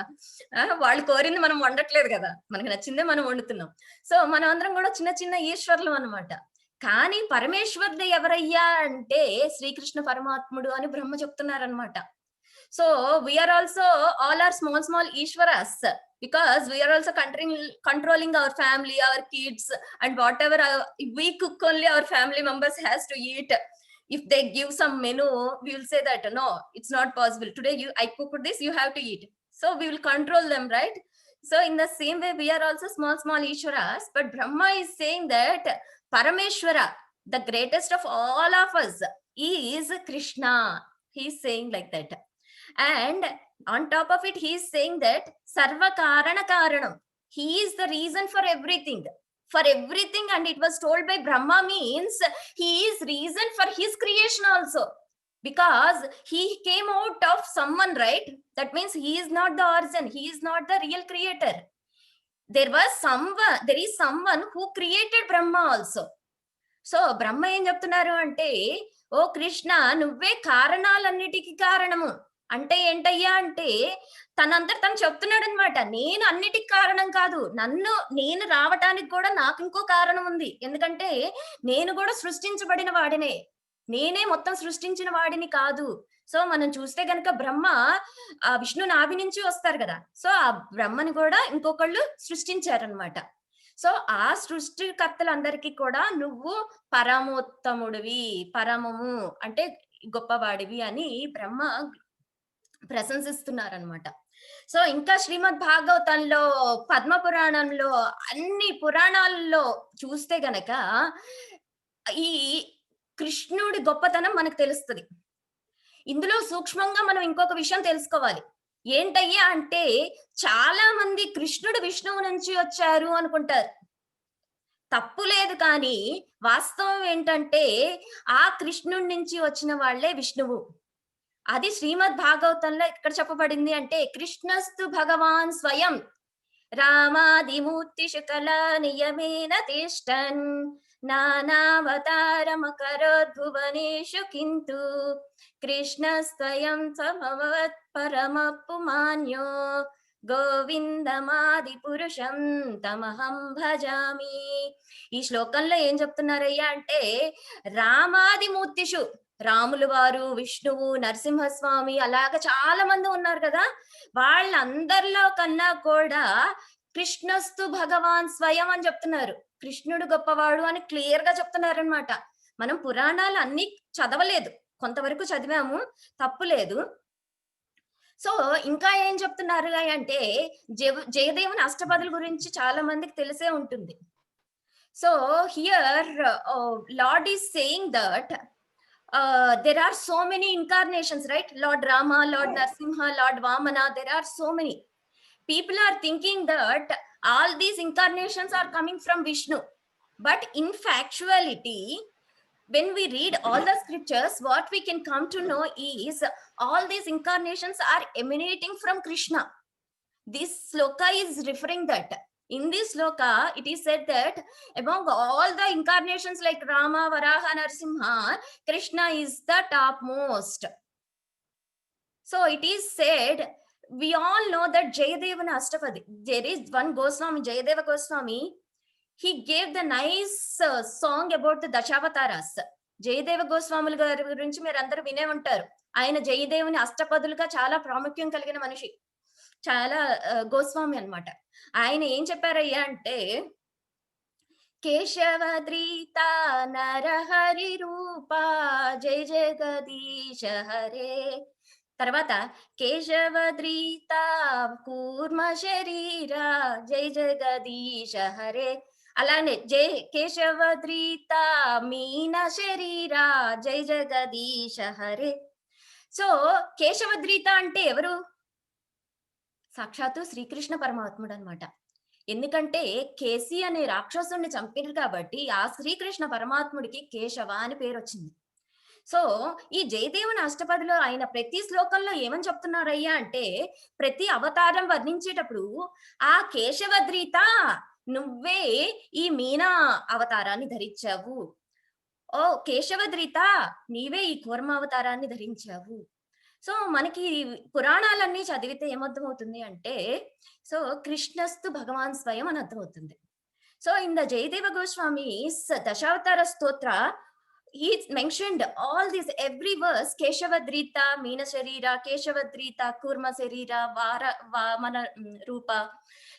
వాళ్ళు కోరింది మనం వండట్లేదు కదా, మనకి నచ్చిందే మనం వండుతున్నాం. సో మనం అందరం కూడా చిన్న చిన్న ఈశ్వరులు అన్నమాట. కానీ పరమేశ్వరుడు ఎవరయ్యా అంటే శ్రీకృష్ణ పరమాత్ముడు అని బ్రహ్మ చెప్తున్నారనమాట. So we are also all are small Ishwaras, because we are also controlling our family, our kids, and whatever we cook, only our family members has to eat. If they give some menu, we will say that no, it's not possible, today I cooked this, you have to eat. So we will control them, right? So in the same way we are also small Ishwaras, but Brahma is saying that Parameshwara, the greatest of all of us, is Krishna. He is saying like that. And on top of it, he is saying that Sarva Karana Karanam. He is the reason for everything. for everything, and it was told by Brahma means he is reason for his creation also, because he came out of someone, right? That means he is not the origin, he is not the real creator. There is someone who created Brahma also. So Brahma ఏం చెప్తున్నారు అంటే, ఓ కృష్ణ, నువ్వే కారణాలన్నిటికీ కారణము. అంటే ఏంటయ్యా అంటే, తనంతా తను చెప్తున్నాడు అనమాట, నేను అన్నిటికి కారణం కాదు, నేను రావటానికి కూడా నాకు ఇంకో కారణం ఉంది. ఎందుకంటే నేను కూడా సృష్టించబడిన వాడినే, నేనే మొత్తం సృష్టించిన వాడిని కాదు. సో మనం చూస్తే గనక బ్రహ్మ ఆ విష్ణు నాభి నుంచి వస్తారు కదా, సో ఆ బ్రహ్మని కూడా ఇంకొకళ్ళు సృష్టించారనమాట. సో ఆ సృష్టికర్తలందరికీ కూడా నువ్వు పరమోత్తముడివి, పరమము అంటే గొప్పవాడివి అని బ్రహ్మ ప్రశంసిస్తున్నారనమాట. సో ఇంకా శ్రీమద్ భాగవతంలో, పద్మ పురాణంలో, అన్ని పురాణాల్లో చూస్తే గనక ఈ కృష్ణుడి గొప్పతనం మనకు తెలుస్తుంది. ఇందులో సూక్ష్మంగా మనం ఇంకొక విషయం తెలుసుకోవాలి. ఏంటయ్యా అంటే, చాలా మంది కృష్ణుడు విష్ణువు నుంచి వచ్చారు అనుకుంటారు. తప్పు లేదు, కానీ వాస్తవం ఏంటంటే ఆ కృష్ణుడి నుంచి వచ్చిన వాళ్ళే విష్ణువు. అది శ్రీమద్ భాగవతంలో ఎక్కడ చెప్పబడింది అంటే, కృష్ణస్తు భగవాన్ స్వయం రామాదిమూర్తి శుకల నియమేన తిష్టన్ నానావతారమకరోద్భువనేషు కింతు కృష్ణస్వయం సమవత్ పరమపుమాన్యో గోవిందమాది పురుషం తమహం భజామి. ఈ శ్లోకంలో ఏం చెప్తున్నారయ్యా అంటే, రామాదిమూర్తిషు, రాములు వారు, విష్ణువు, నరసింహస్వామి, అలాగా చాలా మంది ఉన్నారు కదా, వాళ్ళందరిలో కన్నా కూడా కృష్ణస్తు భగవాన్ స్వయం అని చెప్తున్నారు. కృష్ణుడు గొప్పవాడు అని క్లియర్ గా చెప్తున్నారు అనమాట. మనం పురాణాలు అన్ని చదవలేదు, కొంతవరకు చదివాము, తప్పు లేదు. సో ఇంకా ఏం చెప్తున్నారు అంటే, జయదేవుని అష్టపదుల గురించి చాలా మందికి తెలిసే ఉంటుంది. So here lord is saying that there are so many incarnations, right? Lord Rama, Lord Narsimha, Lord Vamana, there are so many. People are thinking that all these incarnations are coming from Vishnu, but in factuality, when we read all the scriptures, what we can come to know is all these incarnations are emanating from Krishna. This sloka is referring that. In this sloka, it is said that among all the incarnations like Rama, Varaha, Narasimha, Krishna is the topmost. So it is said, we all know that Jayadevana Ashtapadi, there is one Goswami, Jayadeva Goswami, he gave the nice song about the Dashawataras. Jayadeva Goswami గారి గురించి మీరు అందరూ వినే ఉంటారు. ఆయన జయదేవుని అష్టపదులుగా చాలా ప్రాముఖ్యం కలిగిన మనిషి, చాలా గోస్వామి అన్నమాట. ఆయన ఏం చెప్పారయ్యా అంటే, కేశవద్రీత నరహరి రూప జయ జగదీశ హరే, తర్వాత కేశవద్రీత కూర్మ శరీర జయ జగదీశ హరే, అలానే జయ కేశవద్రీత మీన శరీర జయ జగదీశ హరే. సో కేశవద్రీత అంటే ఎవరు? సాక్షాత్తు శ్రీకృష్ణ పరమాత్ముడు అనమాట. ఎందుకంటే కేసి అనే రాక్షసుని చంపారు కాబట్టి ఆ శ్రీకృష్ణ పరమాత్ముడికి కేశవ అని పేరు వచ్చింది. సో ఈ జయదేవుని అష్టపదిలో ఆయన ప్రతి శ్లోకంలో ఏమని చెప్తున్నారయ్యా అంటే, ప్రతి అవతారం వర్ణించేటప్పుడు ఆ కేశవద్రీత నువ్వే ఈ మీనా అవతారాన్ని ధరించావు, ఓ కేశవద్రీత నీవే ఈ కూర్మ అవతారాన్ని ధరించావు. సో మనకి పురాణాలన్నీ చదివితే ఏమర్థమవుతుంది అంటే, సో కృష్ణస్తు భగవాన్ స్వయం అని అర్థమవుతుంది. So in the Jayadeva Goswami's Dashavatara Stotra, he mentioned all these, every verse, Keshavadrita, Meena Sharira, Keshavadrita, Kurma Sharira, Vamana Rupa,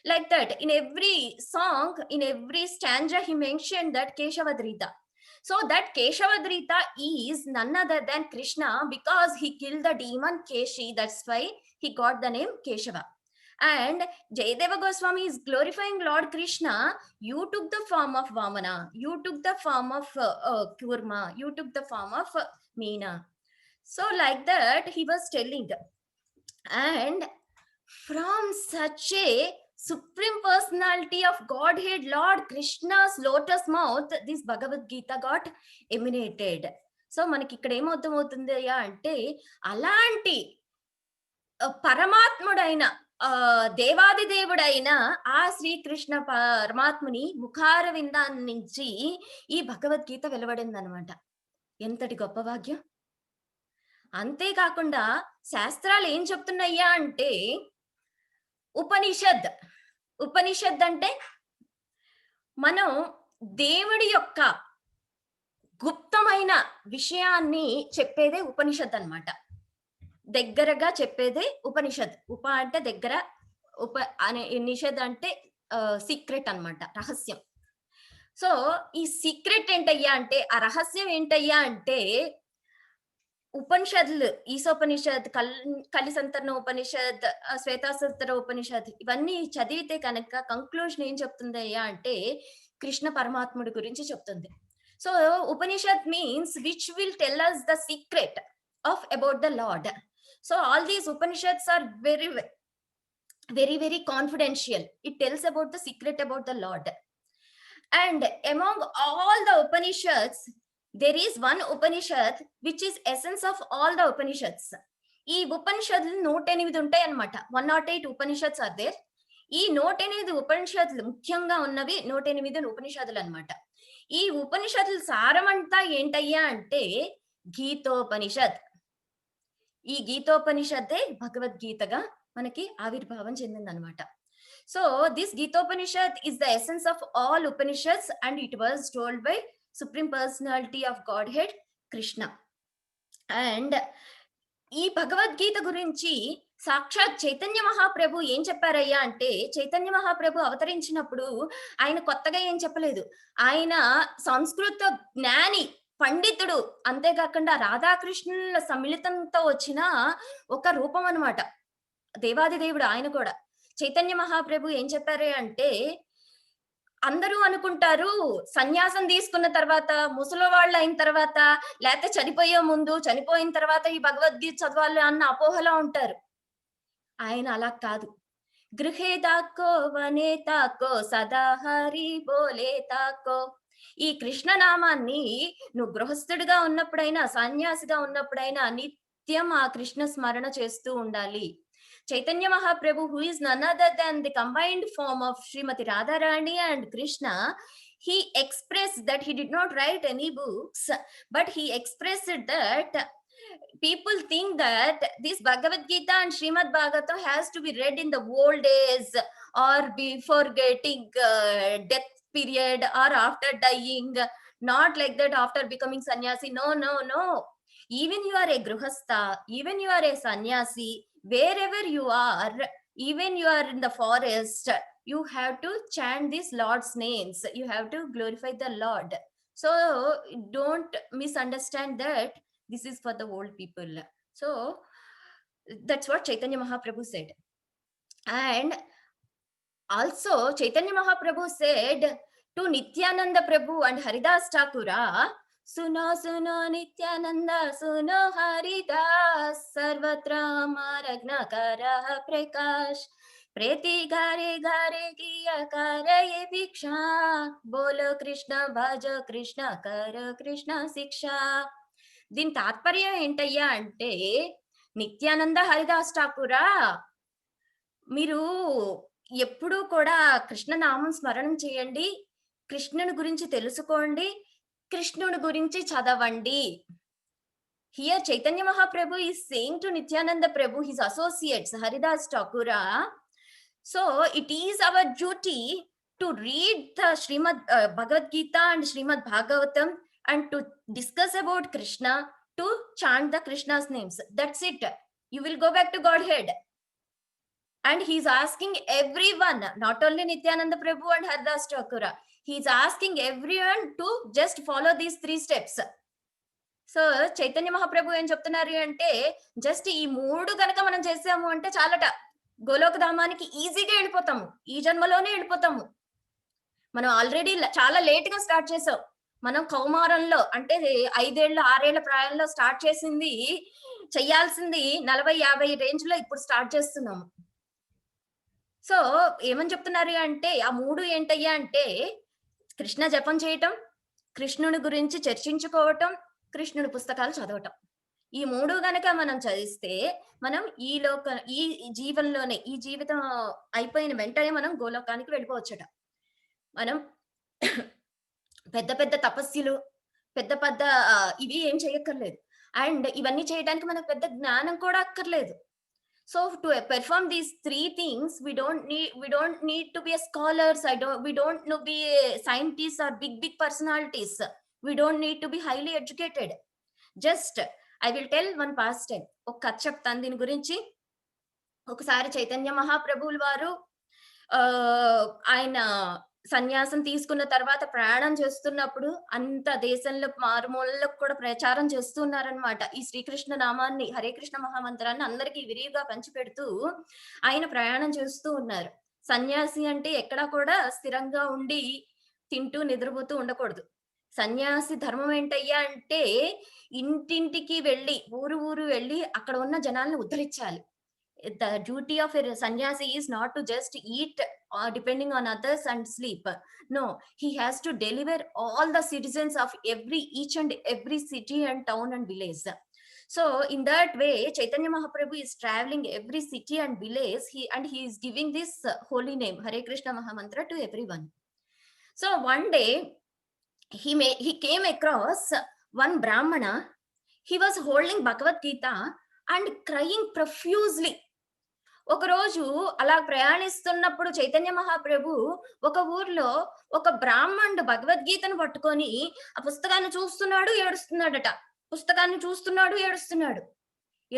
like that. In every song, in every stanza, he mentioned that Keshavadrita. So that Keshavadrita is none other than Krishna, because he killed the demon Keshi. That's why he got the name Keshava. And Jayadeva Goswami is glorifying Lord Krishna. You took the form of Vamana, you took the form of Kurma, you took the form of Meena. So like that he was telling. And from such a supreme personality of Godhead, Lord Krishna's lotus mouth, this Bhagavad Gita got emanated. So మనకి ఇక్కడ ఏమవుతుంది అంటే అలాంటి పరమాత్ముడైన దేవాది దేవుడైన ఆ శ్రీకృష్ణ పరమాత్ముని ముఖార విందాన్ని నుంచి ఈ భగవద్గీత వెలువడింది అనమాట. ఎంతటి గొప్ప భాగ్యం. అంతేకాకుండా శాస్త్రాలు ఏం చెప్తున్నాయ్యా అంటే ఉపనిషద్ అంటే మనం దేవుడి యొక్క గుప్తమైన విషయాన్ని చెప్పేదే ఉపనిషత్ అన్నమాట. దగ్గరగా చెప్పేదే ఉపనిషత్. ఉప అంటే దగ్గర, అనే నిషద్ అంటే సీక్రెట్ అన్నమాట, రహస్యం. సో ఈ సీక్రెట్ ఏంటయ్యా అంటే, ఆ రహస్యం ఏంటయ్యా అంటే ఉపనిషత్తులు, ఈశోపనిషత్, కలిసంతరణ ఉపనిషత్, శ్వేతాసూత్ర ఉపనిషత్, ఇవన్నీ చదివితే కనుక కంక్లూషన్ ఏం చెప్తుందయ్యా అంటే కృష్ణ పరమాత్ముడి గురించి చెప్తుంది. So Upanishad means which will tell us the secret of about the Lord. So all these Upanishads are very, very, very confidential. It tells about the secret about the Lord. And among all the Upanishads, there is one Upanishad which is essence of all the Upanishads. ఈ ఉపనిషత్తులు 108 ఉంటాయి అన్నమాట. 108 ఉపనిషత్స్ ఆర్ దేర్. ఈ 108 ఉపనిషత్తులు ముఖ్యంగా ఉన్నవి 108 ఉపనిషత్తులు అన్నమాట. ఈ ఉపనిషత్తుల సారమంతా ఏంటయ్యా అంటే గీతోపనిషత్. ఈ గీతోపనిషత్తే భగవద్గీతగా మనకి ఆవిర్భావం చెందిందనమాట. So this Gitopanishad is the essence of all Upanishads and it was told by Supreme Personality of Godhead Krishna. And ఈ భగవద్గీత గురించి సాక్షాత్ చైతన్య మహాప్రభు ఏం చెప్పారయ్యా అంటే, చైతన్య మహాప్రభు అవతరించినప్పుడు ఆయన కొత్తగా ఏం చెప్పలేదు. ఆయన సంస్కృత జ్ఞాని, పండితుడు, అంతేకాకుండా రాధాకృష్ణుల సమ్మిళితంతో వచ్చిన ఒక రూపం అన్నమాట. దేవాది దేవుడు ఆయన కూడా. చైతన్య మహాప్రభు ఏం చెప్పారు అంటే, అందరూ అనుకుంటారు సన్యాసం తీసుకున్న తర్వాత, ముసలి వాళ్ళు అయిన తర్వాత, లేకపోతే చనిపోయే ముందు, చనిపోయిన తర్వాత ఈ భగవద్గీత చదవాలి అన్న అపోహలో ఉంటారు. ఆయన అలా కాదు. గృహే తాకో వనే తాకో సదా హరి బోలే తాకో. ఈ కృష్ణనామాన్ని నువ్వు గృహస్థుడిగా ఉన్నప్పుడైనా, సన్యాసిగా ఉన్నప్పుడైనా నిత్యం ఆ కృష్ణ స్మరణ చేస్తూ ఉండాలి. Chaitanya Mahaprabhu, who is none other than the combined form of Srimati Radharani and Krishna, he expressed that he did not write any books, but he expressed that people think that this Bhagavad Gita and Srimad Bhagavatam has to be read in the old days or before getting death period or after dying, not like that after becoming sannyasi. No. Even you are a gruhastha, even you are a sannyasi, wherever you are, even you are in the forest, you have to chant these Lord's names. You have to glorify the Lord. So don't misunderstand that this is for the old people. So that's what Chaitanya Mahaprabhu said. And also Chaitanya Mahaprabhu said to Nityananda Prabhu and Haridas Thakura, सुनो सुनो नित्यानंद सुनो हरिदास सर्वत्र मारग्न करः प्रकाश प्रेति घरे घरे किया करे भिक्षा बोलो कृष्ण भजो कृष्ण कर कृष्ण शिक्षा. దీని తాత్పర్యం ఏంటయ్యా అంటే, నిత్యానంద హరిదాస్ ఠాకూరా, మీరు ఎప్పుడూ కూడా కృష్ణనామం స్మరణం చేయండి, కృష్ణుని గురించి తెలుసుకోండి, కృష్ణుడి గురించి చదవండి. Here Chaitanya Mahaprabhu is saying to Nityananda Prabhu, his associates, Haridas Thakura, so it is our duty to read the Srimad Bhagavad Gita and Srimad Bhagavatam and to discuss about Krishna, to chant the Krishna's names. That's it. You will go back to Godhead. And he's asking everyone, not only Nityananda Prabhu and Haridas Thakura, he's asking everyone to just follow these 3 steps. So Chaitanya Mahaprabhu ఏం చెప్తున్నారు అంటే, జస్ట్ ఈ 3 కనుక మనం చేసాము అంటే చాలట, గోలోక ధామానికి ఈజీగా వెళ్ళిపోతాము, ఈ జన్మలోనే వెళ్ళిపోతాము. మనం ఆల్రెడీ చాలా లేట్ గా స్టార్ట్ చేసాం. మనం కౌమారంలో అంటే 5 ఏళ్ళ 6 ఏళ్ల ప్రాయంలో స్టార్ట్ చేసింది, చెయ్యాల్సింది 40-50 రేంజ్ లో ఇప్పుడు స్టార్ట్ చేస్తున్నాము. సో ఏమని చెప్తున్నారు అంటే ఆ 3 ఏంటయ్యా అంటే కృష్ణ జపం చేయటం, కృష్ణుని గురించి చర్చించుకోవటం, కృష్ణుడి పుస్తకాలు చదవటం. ఈ 3 గనక మనం చదివిస్తే మనం ఈ జీవనంలోనే ఈ జీవితం అయిపోయిన వెంటనే మనం గోలోకానికి వెళ్ళిపోవచ్చట. మనం పెద్ద పెద్ద తపస్సులు, పెద్ద పెద్ద ఇవి ఏం చేయక్కర్లేదు. అండ్ ఇవన్నీ చేయడానికి మనకు పెద్ద జ్ఞానం కూడా అక్కర్లేదు. So to perform these 3 things, we don't need to be a scholars. We don't know be scientists or big personalities. We don't need to be highly educated. Just I will tell one past time. ఒక కథ చెప్తాను దీని గురించి. ఒకసారి చైతన్య మహాప్రభువుల వారు ఆయన సన్యాసం తీసుకున్న తర్వాత ప్రయాణం చేస్తున్నప్పుడు అంత దేశంలో మారుమూలలకు కూడా ప్రచారం చేస్తున్నారనమాట. ఈ శ్రీకృష్ణ నామాన్ని, హరే కృష్ణ మహామంత్రాన్ని అందరికీ విరివిగా పంచిపెడుతూ ఆయన ప్రయాణం చేస్తూ ఉన్నారు. సన్యాసి అంటే ఎక్కడా కూడా స్థిరంగా ఉండి తింటూ నిద్రపోతూ ఉండకూడదు. సన్యాసి ధర్మం ఏంటయ్యా అంటే ఇంటింటికి వెళ్ళి, ఊరు వెళ్ళి అక్కడ ఉన్న జనాల్ని ఉద్ధరించాలి. The duty of a sannyasi is not to just eat depending on others and sleep. No, he has to deliver all the citizens of each and every city and town and village. So in that way, Chaitanya Mahaprabhu is traveling every city and village. He is giving this holy name, Hare Krishna Mahamantra, to everyone. So one day he came across one Brahmana. He was holding Bhagavad Gita and crying profusely. ఒక రోజు అలా ప్రయాణిస్తున్నప్పుడు చైతన్య మహాప్రభు ఒక ఊర్లో ఒక బ్రాహ్మణుడు భగవద్గీతను పట్టుకొని ఆ పుస్తకాన్ని చూస్తున్నాడు, ఏడుస్తున్నాడట. పుస్తకాన్ని చూస్తున్నాడు, ఏడుస్తున్నాడు.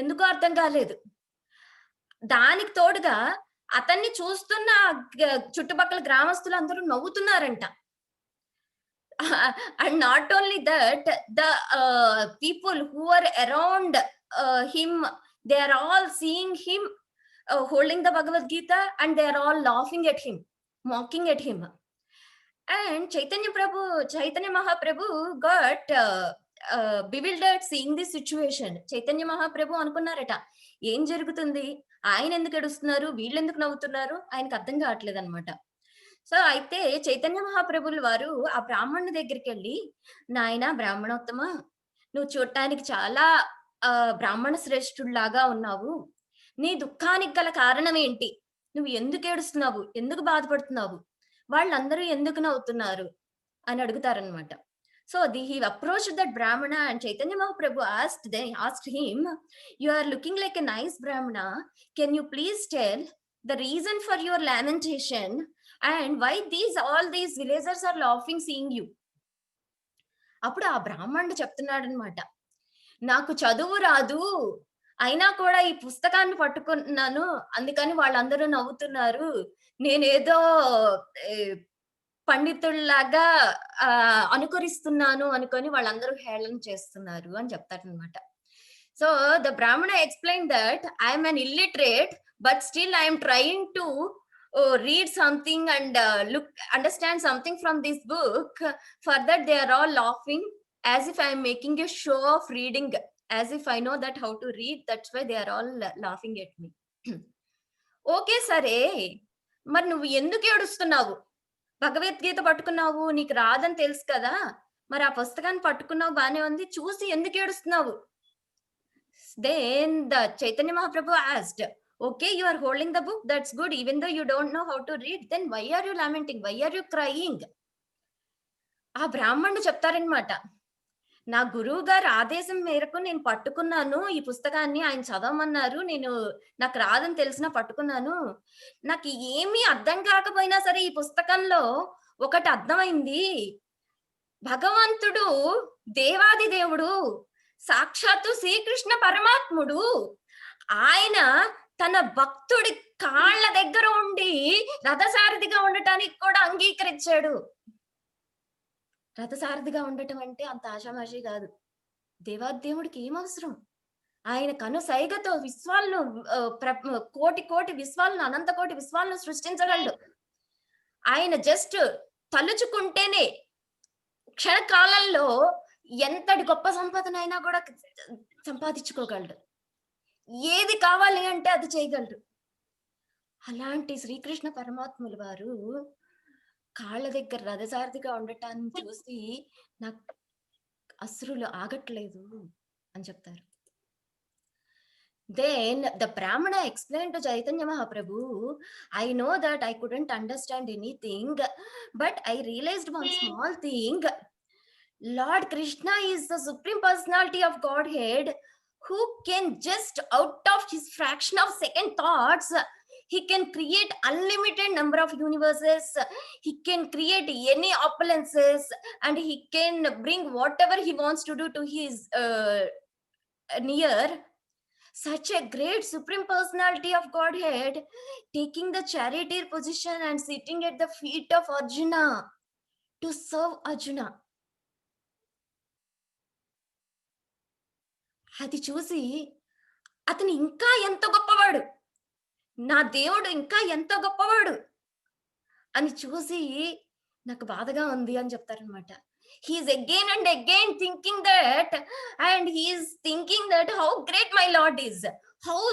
ఎందుకో అర్థం కాలేదు. దానికి తోడుగా అతన్ని చూస్తున్న చుట్టుపక్కల గ్రామస్తులు అందరూ నవ్వుతున్నారంట. And not only that, the people who are around him, they are all seeing him holding the Bhagavad Gita, and they are all laughing at him, mocking at him. And Chaitanya Mahaprabhu got bewildered seeing this situation. Chaitanya Mahaprabhu అనుకున్నారట, ఏం జరుగుతుంది, ఆయన ఎందుకు ఏడుస్తున్నారు, వీళ్ళు ఎందుకు నవ్వుతున్నారు, ఆయనకు అర్థం కావట్లేదు అనమాట. సో అయితే చైతన్య మహాప్రభుల వారు ఆ బ్రాహ్మణుని దగ్గరికి వెళ్ళి, నాయన బ్రాహ్మణోత్తమ, నువ్వు చూడటానికి చాలా బ్రాహ్మణ శ్రేష్ఠుడిలాగా ఉన్నావు, నీ దుఃఖానికి గల కారణం ఏంటి, నువ్వు ఎందుకు ఏడుస్తున్నావు, ఎందుకు బాధపడుతున్నావు, వాళ్ళందరూ ఎందుకు నవ్వుతున్నారు అని అడుగుతారనమాట. So he approached that Brahmana and Chaitanya Mahaprabhu asked him, you are looking like a nice Brahmana, can you please tell the reason for your lamentation and why all these villagers are laughing seeing you. అప్పుడు ఆ బ్రాహ్మణుడు చెప్తున్నాడు అనమాట, నాకు చదువు రాదు, అయినా కూడా ఈ పుస్తకాన్ని పట్టుకున్నాను, అందుకని వాళ్ళందరూ నవ్వుతున్నారు, నేనేదో పండితుల్లాగా అనుకరిస్తున్నాను అనుకొని వాళ్ళందరూ హేళన చేస్తున్నారు అని చెప్తారనమాట. సో ద బ్రాహ్మణ explain that I'm an illiterate, but still I'm trying to read something and understand something from this book. For that they are all laughing as if I am making a show of reading, as if I know that how to read, that's why they are all laughing at me. Okay సరే, మరి నువ్వు ఎందుకు ఏడుస్తున్నావు, భగవద్గీత పట్టుకున్నావు, నీకు రాదని తెలుసు కదా, మరి ఆ పుస్తకాన్ని పట్టుకున్నావు బానే ఉంది, చూసి ఎందుకు ఏడుస్తున్నావు. Then the Chaitanya Mahaprabhu asked, okay, you are holding the book, that's good, even though you don't know how to read, then why are you lamenting, why are you crying. ఆ బ్రాహ్మణుడు చెప్తారనమాట, నా గురువు గారు ఆదేశం మేరకు నేను పట్టుకున్నాను ఈ పుస్తకాన్ని, ఆయన చదవమన్నారు, నాకు రాదని తెలిసినా పట్టుకున్నాను, నాకు ఏమీ అర్థం కాకపోయినా సరే ఈ పుస్తకంలో ఒకటి అర్థమైంది, భగవంతుడు దేవాది దేవుడు, సాక్షాత్తు శ్రీకృష్ణ పరమాత్ముడు, ఆయన తన భక్తుడి కాళ్ళ దగ్గర ఉండి రథసారథిగా ఉండటానికి కూడా అంగీకరించాడు. రథసారథిగా ఉండటం అంటే అంత ఆషామాషి కాదు. దేవాదేవుడికి ఏం అవసరం, ఆయన కను సైగతో విశ్వాలను కోటి విశ్వాలను, అనంత కోటి విశ్వాలను సృష్టించగలడు. ఆయన జస్ట్ తలుచుకుంటేనే క్షణకాలంలో ఎంతటి గొప్ప సంపదనైనా కూడా సంపాదించుకోగలడు, ఏది కావాలి అంటే అది చేయగలరు. అలాంటి శ్రీకృష్ణ పరమాత్ముల వారు కాళ్ళ దగ్గర రథసారథిగా ఉండటాన్ని చూసి నాకు అశ్రులు ఆగట్లేదు అని చెప్తారు. Then the Brahmana explained to Chaitanya Mahaprabhu, I know that I couldn't understand anything, but I realized one small thing. Lord Krishna is the Supreme Personality of Godhead who can just out of his fraction of second thoughts, he can create unlimited number of universes, he can create any opulences, and he can bring whatever he wants to do to his near. Such a great Supreme Personality of Godhead taking the charioteer position and sitting at the feet of Arjuna to serve Arjuna. అది చూసి అతను ఇంకా ఎంతో గొప్పవాడు, నా దేవుడు ఇంకా ఎంతో గొప్పవాడు అని చూసి నాకు బాధగా ఉంది అని చెప్తారనమాట. He's again and again thinking that, and he's thinking that how great my Lord is, how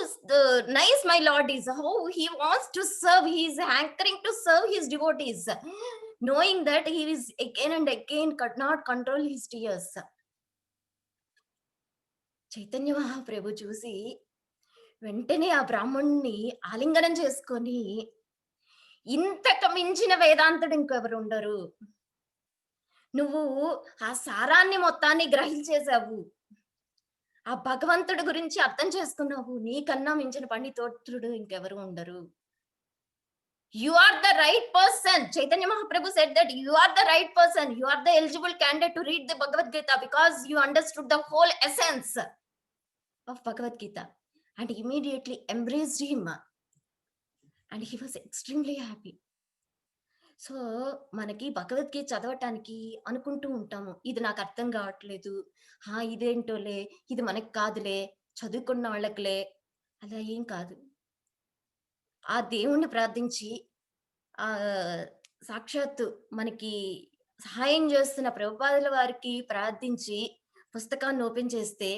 nice my Lord is, how he wants to serve, he's hankering to serve his devotees, knowing that he is again and again could not control his tears. Chaitanya Mahaprabhu చూసి వెంటనే ఆ బ్రాహ్మణుని ఆలింగనం చేసుకొని, ఇంతకు మించిన వేదాంతుడు ఇంకెవరు ఉండరు, నువ్వు ఆ సారాన్ని మొత్తాన్ని గ్రహించేశావు, ఆ భగవంతుడి గురించి అర్థం చేసుకున్నావు, నీకన్నా మించిన పండితోత్రుడు ఇంకెవరు ఉండరు. You are the right person. Chaitanya Mahaprabhu said that you are the right person, you are the eligible candidate to read the Bhagavad Gita because you understood the whole essence of Bhagavad Gita, and immediately embraced him, and he was extremely happy. So మనకి భగవద్గీత చదవటానికి అనుకుంటూ ఉంటాము, ఇది నాకు అర్థం కావట్లేదు, ఇదేంటోలే, ఇది మనకి కాదులే, చదువుకున్న వాళ్ళకిలే. అలా ఏం కాదు. ఆ దేవుణ్ణి ప్రార్థించి ఆ సాక్షాత్తు మనకి సహాయం చేస్తున్న ప్రభుపాదుల వారికి ప్రార్థించి పుస్తకాన్ని ఓపెన్ చేస్తే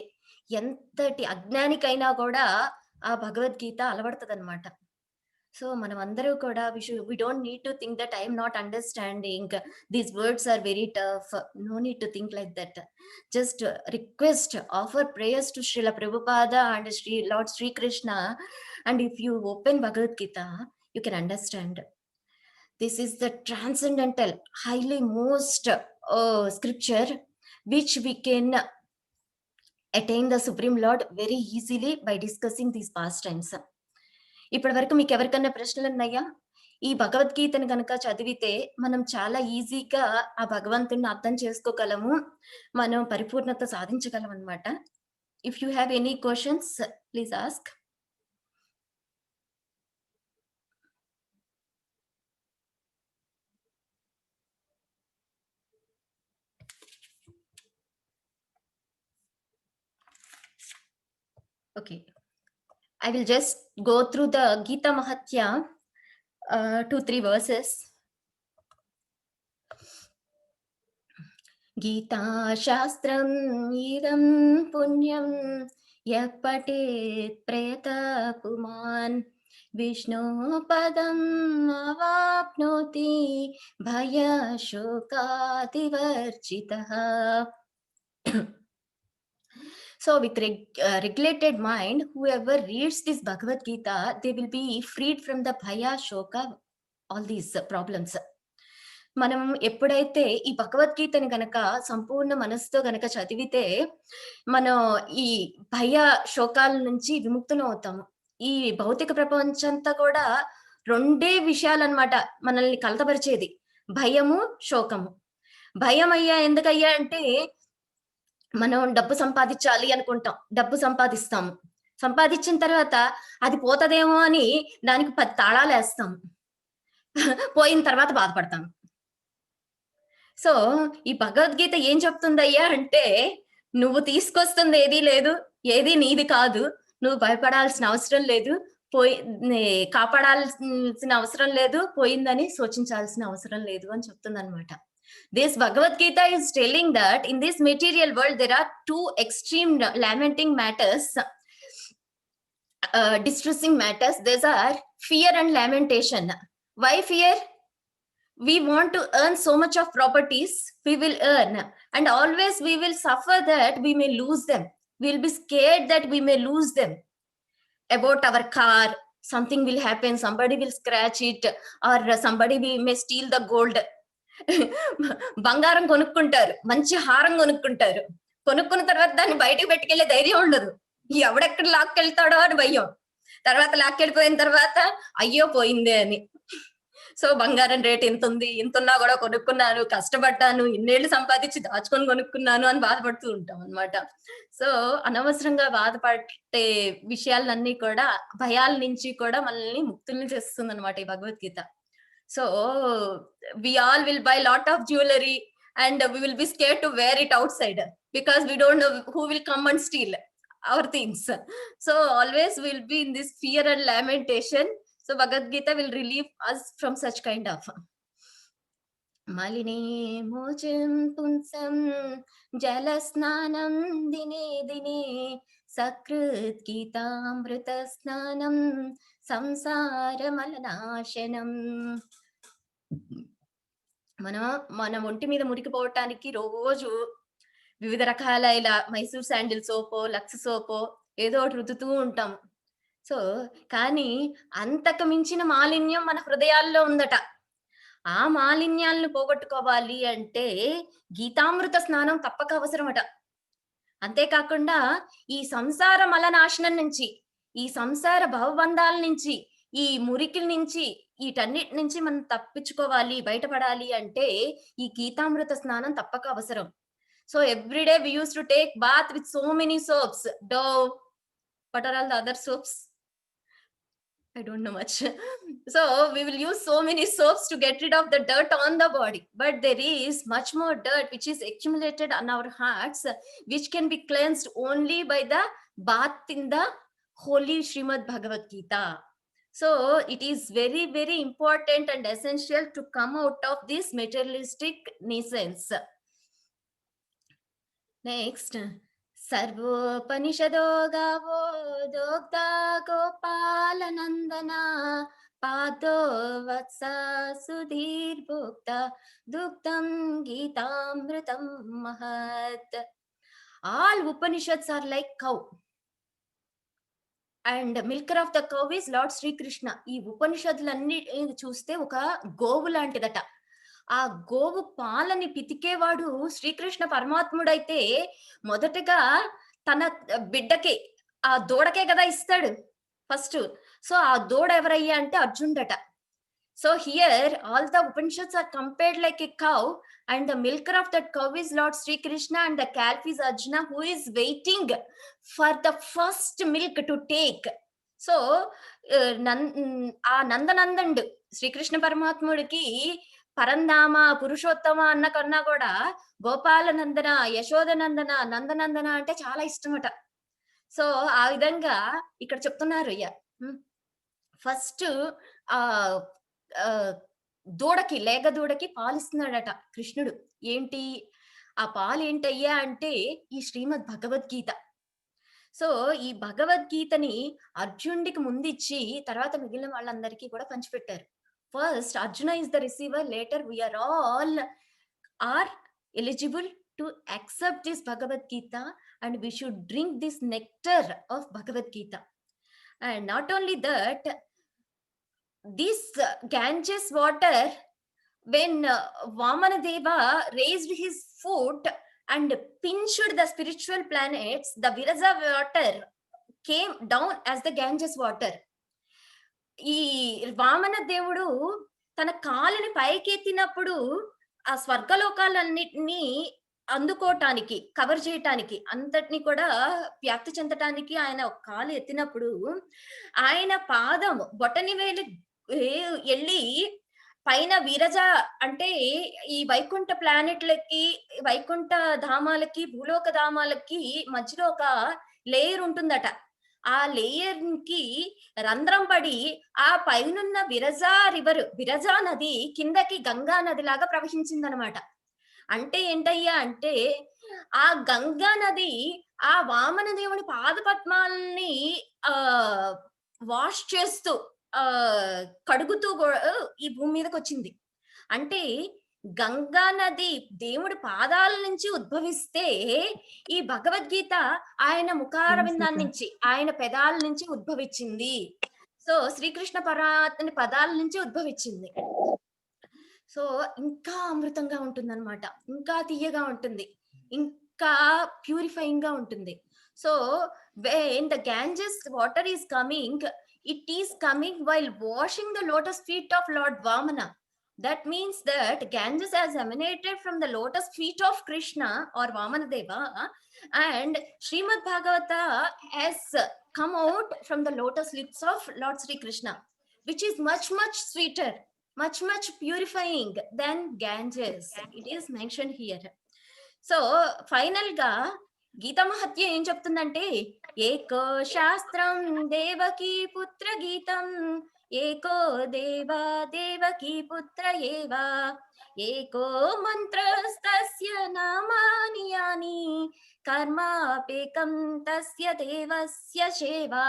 ఎంతటి అజ్ఞానికైనా కూడా ఆ భగవద్గీత అలవడుతుంది అనమాట. సో మనం అందరూ కూడా we don't need to think that I am not understanding, these words are very tough, no need to think like that. Just request, offer prayers to Srila Prabhupada and Lord Sri Krishna, and if you open Bhagavad Gita you can understand. This is the transcendental, highly most scripture which we can attain the Supreme Lord very easily by discussing these pastimes. ఇప్పటి వరకు మీకు ఎవరికన్నా ప్రశ్నలు ఉన్నాయా? ఈ భగవద్గీతను కనుక చదివితే మనం చాలా ఈజీగా ఆ భగవంతుడిని అర్థం చేసుకోగలము, మనం పరిపూర్ణత సాధించగలం అన్నమాట. If you have any questions please ask. Okay, I will just go through the Gita Mahatya, 2-3 verses. Gita Shastram idam punyam yah patet preta puman Vishnu padam avapnoti bhaya shokadivarchitaha. So with regulated mind, whoever reads this Bhagavad Gita, they will be freed from the bhaya, shoka, all these problems. మనం ఎప్పుడైతే ఈ భగవద్గీతని గనక సంపూర్ణ మనసుతో గనక చదివితే మనం ఈ భయ శోకాల నుంచి విముక్తులు అవుతాము. ఈ భౌతిక ప్రపంచంతా కూడా రెండే విషయాలన్నమాట మనల్ని కలతపరిచేది, భయము, శోకము. భయం అయ్యా ఎందుకయ్యా అంటే మనం డబ్బు సంపాదించాలి అనుకుంటాం, డబ్బు సంపాదిస్తాము, సంపాదించిన తర్వాత అది పోతదేమో అని దానికి 10 తాళాలు వేస్తాము, పోయిన తర్వాత బాధపడతాము. సో ఈ భగవద్గీత ఏం చెప్తుందయ్యా అంటే, నువ్వు తీసుకొస్తుంది ఏదీ లేదు, ఏది నీది కాదు, నువ్వు భయపడాల్సిన అవసరం లేదు, కాపాడాల్సిన అవసరం లేదు, పోయిందని సూచించాల్సిన అవసరం లేదు అని చెప్తుంది అనమాట. This Bhagavad Gita is telling that in this material world there are 2 extreme lamenting matters, distressing matters. These are fear and lamentation. Why fear? We want to earn so much of properties, we will earn, and always we will suffer that we may lose them. We'll be scared that we may lose them. About our car, something will happen, somebody will scratch it, or somebody may steal the gold. బంగారం కొనుక్కుంటారు, మంచి హారం కొనుక్కుంటారు, కొనుక్కున్న తర్వాత దాన్ని బయటకు పెట్టుకెళ్లే ధైర్యం ఉండదు, ఎవడెక్కడ లాక్కెళ్తాడో అని భయం. తర్వాత లాక్కెళ్ళిపోయిన తర్వాత అయ్యో పోయిందే అని. సో బంగారం రేట్ ఎంత ఉంది, ఇంతున్నా కూడా కొనుక్కున్నాను, కష్టపడ్డాను, ఇన్నేళ్లు సంపాదించి దాచుకొని కొనుక్కున్నాను అని బాధపడుతూ ఉంటాం అన్నమాట. సో అనవసరంగా బాధపడే విషయాలన్నీ కూడా, భయాల నుంచి కూడా మనల్ని ముక్తుల్ని చేస్తుంది అనమాట ఈ Bhagavad Gita. So we all will buy lot of jewelry and we will be scared to wear it outside because we don't know who will come and steal our things. So always we'll be in this fear and lamentation. So Bhagavad Gita will relieve us from such kind of maline mochem punsam jalasnanam dine dine sakrit geetamrita snanam samsara malanashanam. మన ఒంటి మీద మురికిపోవటానికి రోజు వివిధ రకాల ఇలా మైసూర్ శాండిల్ సోపో, లక్స్ సోపో ఏదో ఒకటి రుద్దుతూ ఉంటాం. సో కానీ అంతకు మించిన మాలిన్యం మన హృదయాల్లో ఉందట. ఆ మాలిన్యాలను పోగొట్టుకోవాలి అంటే గీతామృత స్నానం తప్పక అవసరమట. అంతేకాకుండా ఈ సంసార మలనాశనం నుంచి, ఈ సంసార భవబంధాల నుంచి, ఈ మురికిల నుంచి, వీటన్నిటి నుంచి మనం తప్పించుకోవాలి, బయటపడాలి అంటే ఈ గీతామృత స్నానం తప్పక అవసరం. So everyday we use to take bath with so many soaps. Dove, what are all the other soaps? I don't know much. So we will use so many soaps to get rid of the dirt on the body, but there is much more dirt which is accumulated on our hearts, which can be cleansed only by the bath in the holy Srimad Bhagavad Gita. So it is very, very important and essential to come out of this materialistic nuisance. Next, Sarvopanishado gavo dogda gopalanandana pado vatsa sudhir bhukta dugdam geetamritam mahat. All Upanishads are like cow. And milker of the cow is lord Sri Krishna. ఈ ఉపనిషత్తులన్నీ చూస్తే ఒక గోవు లాంటిదట. ఆ గోవు పాలని పితికేవాడు శ్రీకృష్ణ పరమాత్ముడైతే మొదటగా తన బిడ్డకి, ఆ దూడకే కదా ఇస్తాడు ఫస్ట్. సో ఆ దూడ ఎవరయ్యా అంటే అర్జునుడట. So here all the Upanishads are compared like a cow, and the milker of that cow is Lord Sri Krishna, and the calf is Arjuna, who is waiting for the first milk to take. So ఆ నందనందుడు శ్రీకృష్ణ పరమాత్ముడికి పరంధామ పురుషోత్తమ అన్న కన్నా కూడా గోపాల నందన, యశోద నందన, నందనందన అంటే చాలా ఇష్టమట. సో ఆ విధంగా ఇక్కడ చెప్తున్నారు. ఫస్ట్ దూడకి, లేగ దూడకి పాలిస్తున్నాడట కృష్ణుడు. ఏంటి ఆ పాలు ఏంటయ్యా అంటే ఈ శ్రీమద్ భగవద్గీత. సో ఈ భగవద్గీతని అర్జునుడికి ముందిచ్చి తర్వాత మిగిలిన వాళ్ళందరికీ కూడా పంచిపెట్టారు. First Arjuna is the receiver, later we are all are eligible to accept this Bhagavad Gita and we should drink this nectar of Bhagavad Gita. And not only that, this Ganges water, when Vamanadeva raised his foot and pinched the spiritual planets, the Viraja water came down as the Ganges water. ఈ వామన దేవుడు తన కాలుని పైకెత్తినప్పుడు ఆ స్వర్గలోకాలన్నిటినీ అందుకోవటానికి, కవర్ చేయటానికి, అంతటిని కూడా వ్యాప్తి చెందటానికి ఆయన ఒక కాలు ఎత్తినప్పుడు ఆయన పాదం బొటని వేలు వెళ్ళి పైన విరజ అంటే ఈ వైకుంఠ ప్లానెట్లకి, వైకుంఠ ధామాలకి, భూలోక ధామాలకి మధ్యలో ఒక లేయర్ ఉంటుందట. ఆ లేయర్ కి రంధ్రం పడి ఆ పైనున్న విరజా రివర్, విరజా నది కిందకి గంగా నది లాగా ప్రవహించిందనమాట. అంటే ఏంటయ్యా అంటే ఆ గంగా నది ఆ వామన దేవుని పాద పద్మాలని ఆ వాష్ చేస్తూ ఆ కడుగుతూ ఈ భూమి మీదకి వచ్చింది. అంటే గంగా నది దేవుడి పాదాల నుంచి ఉద్భవిస్తే ఈ భగవద్గీత ఆయన ముఖారవిందాల నుంచి, ఆయన పెదాల నుంచి ఉద్భవించింది. సో శ్రీకృష్ణ పరమాత్మని పదాల నుంచి ఉద్భవించింది. సో ఇంకా అమృతంగా ఉంటుందన్నమాట, ఇంకా తీయగా ఉంటుంది, ఇంకా ప్యూరిఫైయింగ్ గా ఉంటుంది. So when the Ganges water is coming, it is coming while washing the lotus feet of Lord Vamana. That means that Ganges has emanated from the lotus feet of Krishna or Vamanadeva, and Srimad Bhagavata has come out from the lotus lips of Lord Sri Krishna, which is much sweeter, much purifying than Ganges. It is mentioned here. So final ga Gita Mahatmya ఏం చెప్తుందంటే, ఏకో శాస్త్రం దేవకీ పుత్ర గీతం, ఏకో దేవా దేవకీ పుత్ర ఏవ, ఏకో మంత్రస్తస్య నామాని యాని, కర్మాపేకం తస్య దేవస్య సేవా.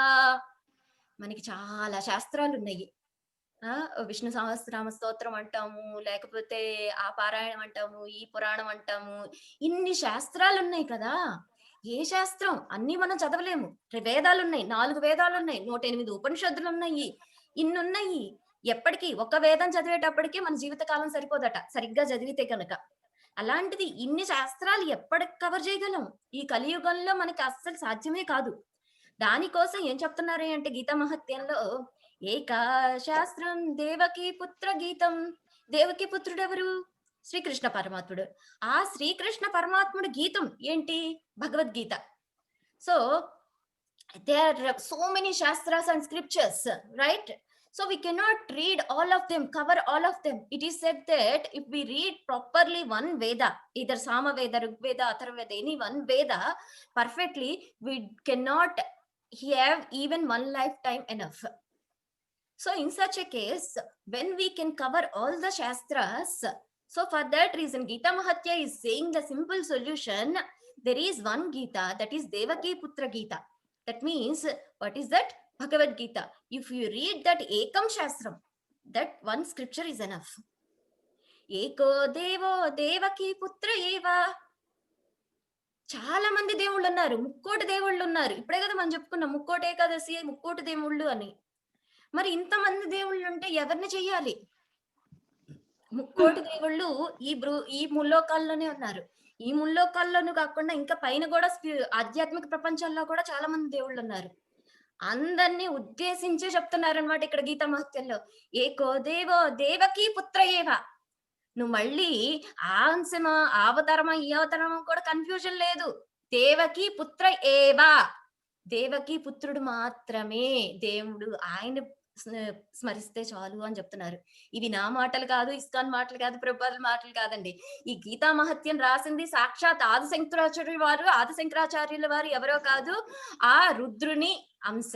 మనకి చాలా శాస్త్రాలు ఉన్నాయి. విష్ణు సహస్రనామ స్తోత్రం అంటాము, లేకపోతే ఆ పారాయణం అంటాము, ఈ పురాణం అంటాము, ఇన్ని శాస్త్రాలు ఉన్నాయి కదా. ఏ శాస్త్రం అన్ని మనం చదవలేము. వేదాలు ఉన్నాయి, 4 వేదాలు ఉన్నాయి, 108 ఉపనిషత్తులు ఉన్నాయి, ఇన్ని ఉన్నాయి. ఎప్పటికీ ఒక వేదం చదివేటప్పటికీ మన జీవితకాలం సరిపోదట, సరిగ్గా చదివితే కనుక. అలాంటిది ఇన్ని శాస్త్రాలు ఎప్పటికి కవర్ చేయగలం? ఈ కలియుగంలో మనకి అస్సలు సాధ్యమే కాదు. దానికోసం ఏం చెప్తున్నారు అంటే గీతా మహత్యంలో, ఏకా శాస్త్రం దేవకీ పుత్ర గీతం. దేవకీ పుత్రుడు ఎవరు? శ్రీకృష్ణ పరమాత్ముడు. ఆ శ్రీకృష్ణ పరమాత్ముడు గీతం ఏంటి? Bhagavad Gita. So there are so many shastras and scriptures, right? So we cannot read all of them, cover all of them. It is said that if we read properly one Veda, either Sama Veda, Rig Veda, Atharva Veda, any one Veda perfectly, we cannot have even one lifetime enough. So in such a case, when we can cover all the shastras, so for that reason Gita Mahatya is saying the simple solution. There is one Gita, that is Devaki Putra Gita. That means, what is that? Bhagavad Gita. If you read that Ekam Shastram, that one scripture is enough. Eko Devo Devaki Putra Eva. చాలా మంది దేవుళ్ళు ఉన్నారు, 3 దేవుళ్ళు ఉన్నారు. ఇప్పుడే కదా మనం చెప్పుకున్నాం 3 ఏకాదశి 3 దేవుళ్ళు అని. మరి ఇంతమంది దేవుళ్ళు ఉంటే ఎవరిని చెయ్యాలి? 3 దేవుళ్ళు ఈ ముల్లోకాల్లోనే ఉన్నారు. ఈ ముల్లోకాల్లోనూ కాకుండా ఇంకా పైన కూడా ఆధ్యాత్మిక ప్రపంచంలో కూడా చాలా మంది దేవుళ్ళు ఉన్నారు. అందరినీ ఉద్దేశించే చెప్తున్నారు అనమాట ఇక్కడ గీతా మహత్యంలో. ఏకో దేవో దేవకీ పుత్ర ఏవ. నువ్వు మళ్ళీ ఆ అంశమా, అవతారమా, ఈ అవతారమా కూడా కన్ఫ్యూజన్ లేదు. దేవకీ పుత్ర ఏవా, దేవకీ పుత్రుడు మాత్రమే దేవుడు, ఆయన స్మరిస్తే చాలు అని చెప్తున్నారు. ఇవి నా మాటలు కాదు, ఇస్కాన్ మాటలు కాదు, ప్రభుపాదుల మాటలు కాదండి. ఈ గీతా మహత్యం రాసింది సాక్షాత్ ఆదిశంకరాచార్యుల వారు ఎవరో కాదు, ఆ రుద్రుని అంశ,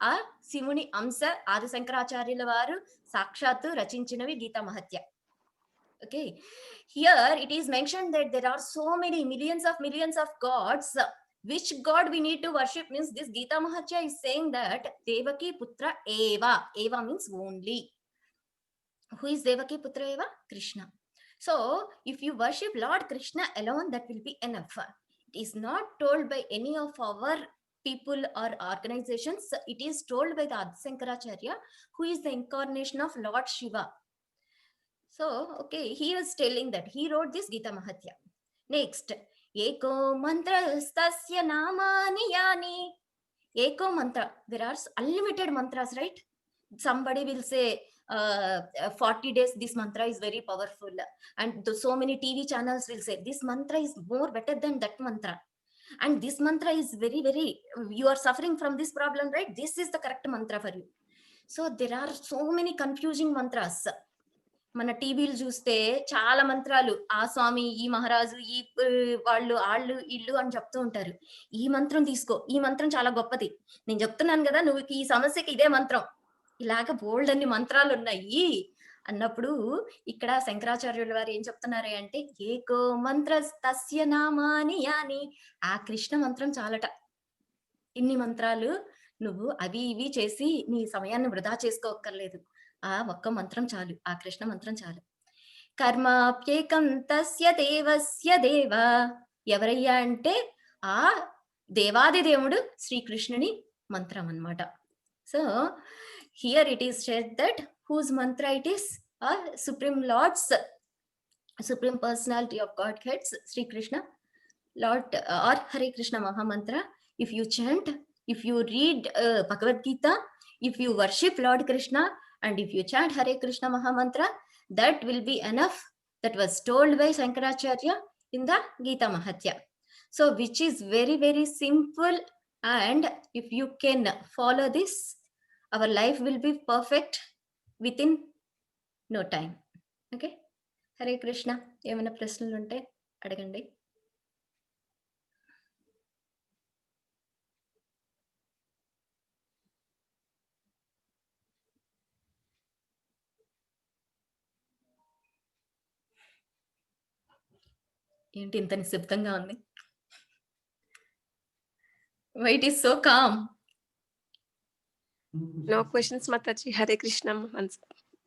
ఆ శివుని అంశ ఆదిశంకరాచార్యుల వారు సాక్షాత్తు రచించినవి Gita మహత్య. Okay, here it is mentioned that there are so many millions of gods. Which god we need to worship? Means this Gita Mahatya is saying that Devaki Putra Eva. Eva means only. Who is Devaki Putra Eva? Krishna. So if you worship Lord Krishna alone, that will be enough. It is not told by any of our people or organizations. It is told by the Adi-Shankaracharya, who is the incarnation of Lord Shiva. So okay, he was telling that he wrote this Gita Mahatya. Next, Eko mantra stasya namani yani. Eko mantra, there are unlimited mantras, right? Somebody will say 40 days this mantra is very powerful, and so many TV channels will say this mantra is more better than that mantra, and this mantra is very you are suffering from this problem, right? This is the correct mantra for you. So there are so many confusing mantras. మన టీవీలు చూస్తే చాలా మంత్రాలు, ఆ స్వామి, ఈ మహారాజు, ఈ వాళ్ళు ఇల్లు అని చెప్తూ ఉంటారు. ఈ మంత్రం తీసుకో, ఈ మంత్రం చాలా గొప్పది, నేను చెప్తున్నాను కదా, నువ్వు ఈ సమస్యకి ఇదే మంత్రం. ఇలాగ బోల్డ్ అన్ని మంత్రాలు ఉన్నాయి. అన్నప్పుడు ఇక్కడ శంకరాచార్యుల వారు ఏం చెప్తున్నారు అంటే ఏకో మంత్ర తస్య నామాని యాని. ఆ కృష్ణ మంత్రం చాలట. ఇన్ని మంత్రాలు నువ్వు అవి ఇవి చేసి నీ సమయాన్ని వృధా చేసుకోక్కర్లేదు. ఆ ఒక్క మంత్రం చాలు, ఆ కృష్ణ మంత్రం చాలు. కర్మాప్యేకం తస్య దేవస్య దేవ. ఎవరయ్యా అంటే ఆ దేవాది దేవుడు శ్రీకృష్ణుని మంత్రం అన్నమాట. So here it is said that whose mantra it is? Supreme Lord's Supreme Personality of Godhead's Sri Krishna Lord or Hare Krishna Mahamantra. If you chant, if you read Bhagavad Gita, if you worship Lord Krishna, and if you chant Hare Krishna Mahamantra, that will be enough. That was told by Shankaracharya in the Gita Mahatya. So which is very, very simple, and if you can follow this, our life will be perfect within no time. Okay, Hare Krishna. ఏమైనా ప్రశ్నలు ఉంటే అడగండి. ఏంటి ఇంత నిశ్శబ్దంగా ఉంది? Why it is so calm? No questions, Mataji. Hare Krishna. Once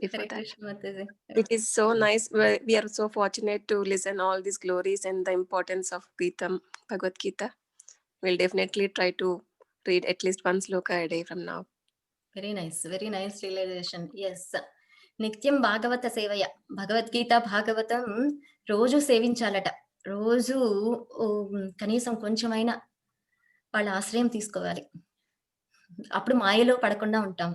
before Hare that. Krishna Mataji. It is so nice. We are so fortunate to listen all these glories and the importance of Gita, Bhagavad Gita. We'll definitely try to read at least one sloka a day from now. Very nice realization. Yes. నిత్యం భాగవత సేవయ. భగవద్గీత భాగవతం రోజు సేవించాలట. రోజు కనీసం కొంచెమైనా వాళ్ళ ఆశ్రయం తీసుకోవాలి. అప్పుడు మాయలో పడకుండా ఉంటాం.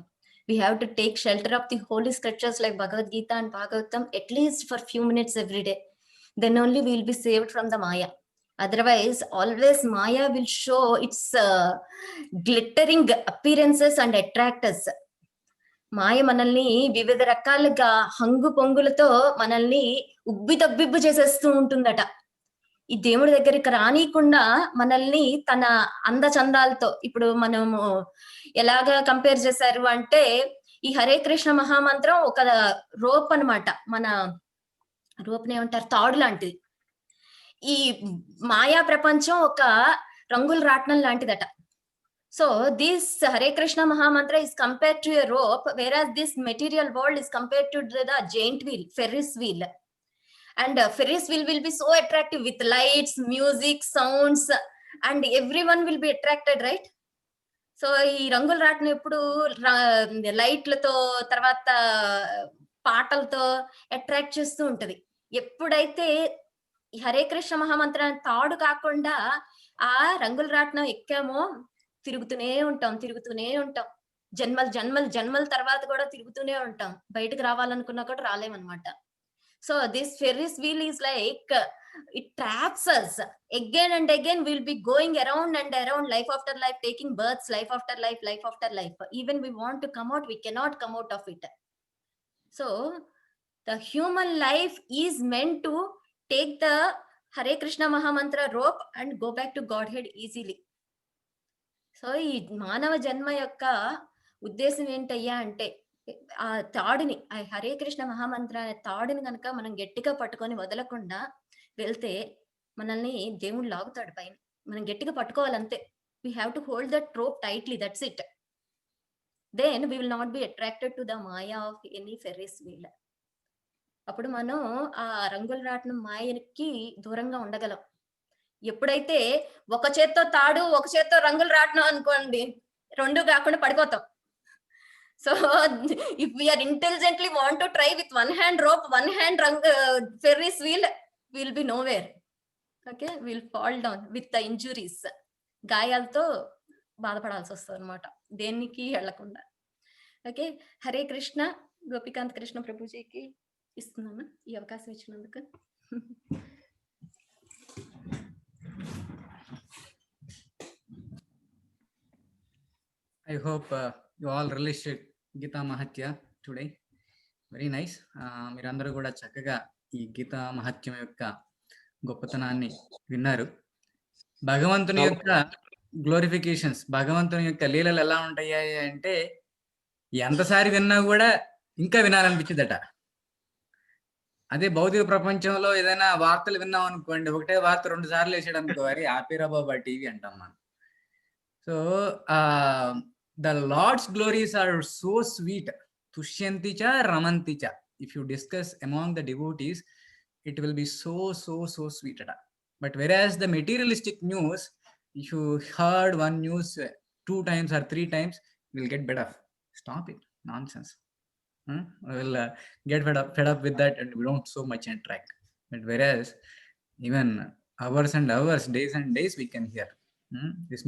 We have to take shelter of the holy scriptures like Bhagavad Gita and Bhagavatam at least for few minutes every day. Then only we will be saved from the Maya. Otherwise, always Maya will show its glittering appearances and attract us. మాయ మనల్ని వివిధ రకాలుగా హంగు పొంగులతో మనల్ని ఉబ్బితబ్బిబ్బు చేసేస్తూ ఉంటుందట. ఈ దేవుడి దగ్గరికి రానికుండా మనల్ని తన అందచందాలతో, ఇప్పుడు మనము ఎలాగా కంపేర్ చేశారు అంటే ఈ హరే కృష్ణ మహామంత్రం ఒక రోప్ అన్నమాట. మన రోప్ని ఏమంటారు, తాడు లాంటిది. ఈ మాయా ప్రపంచం ఒక రంగుల రాట్నం లాంటిదట. So this Hare Krishna Mahamantra is compared to a rope, whereas this material world is compared to the giant wheel, Ferris wheel. And Ferris wheel will be so attractive with lights, music, sounds, and everyone will be attracted, right? So ఈ రంగుల రాట్నం ఎప్పుడు లైట్లతో తర్వాత పాటలతో అట్రాక్ట్ చేస్తూ ఉంటది. ఎప్పుడైతే ఈ హరే కృష్ణ మహామంత్రాన్ని తాడు కాకుండా ఆ రంగుల రాట్నం ఎక్కామో తిరుగుతూనే ఉంటాం. జన్మల తర్వాత కూడా తిరుగుతూనే ఉంటాం. బయటకు రావాలనుకున్నా కూడా రాలేమన్నమాట. So this Ferris wheel is like it traps us again and again. We'll be going around and around, life after life, taking births, life after life, life after life. Even we want to come out, we cannot come out of it. So the human life is meant to take the Hare Krishna Mahamantra rope and go back to Godhead easily. So ఈ మానవ జన్మ యొక్క ఉద్దేశం ఏంటయ్యా అంటే ఆ తాడుని, ఆ హరే కృష్ణ మహామంత్ర అనే తాడుని కనుక మనం గట్టిగా పట్టుకొని వదలకుండా వెళ్తే మనల్ని దేవుడు లాగుతాడు పైన. మనం గట్టిగా పట్టుకోవాలంతే. We have to hold that rope tightly, that's it. Then we will not be attracted to the maya of any Ferris wheel. అప్పుడు మనం ఆ రంగుల రాట్నం మాయకి దూరంగా ఉండగలం. ఎప్పుడైతే ఒక చేత్తో తాడు ఒక చేత్తో రంగులు రాట్నం అనుకోండి, రెండు కాకుండా పడిపోతాం. So if we are intelligently want to try with one hand rope, one hand ferris wheel, will be nowhere. Okay, will fall down with the injuries. గాయాలతో బాధపడాల్సి వస్తుంది అనమాట, దేనికి వెళ్లకుండా. ఓకే, హరే కృష్ణ. గోపికాంత్ కృష్ణ ప్రభుజీకి ఇస్తున్నాను ఈ అవకాశం ఇచ్చినందుకు. I hope you all relished Gita Mahatya today. Very nice. మీరందరూ కూడా చక్కగా ఈ గీతా మహత్యం యొక్క గొప్పతనాన్ని విన్నారు. భగవంతుని యొక్క గ్లోరిఫికేషన్స్, భగవంతుని యొక్క లీలలు ఎలా ఉంటాయి అంటే ఎంతసారి విన్నా కూడా ఇంకా వినాలనిపించిందట. అదే భౌతిక ప్రపంచంలో ఏదైనా వార్తలు విన్నాం అనుకోండి, ఒకటే వార్త 2 సార్లు వేసాడు అనుకో, అరే ఆపేరా బాబా టీవీ అంటాం మనం. So the lord's glories are so sweet, తుష్యంతి చ రమంతి చ. If you discuss among the devotees, it will be so sweet at. But whereas the materialistic news, if you heard one news 2 times or 3 times, you will get fed up. Stop it, nonsense. I will get fed up with that, and we don't so much interact. But whereas even hours and hours, days and days we can hear this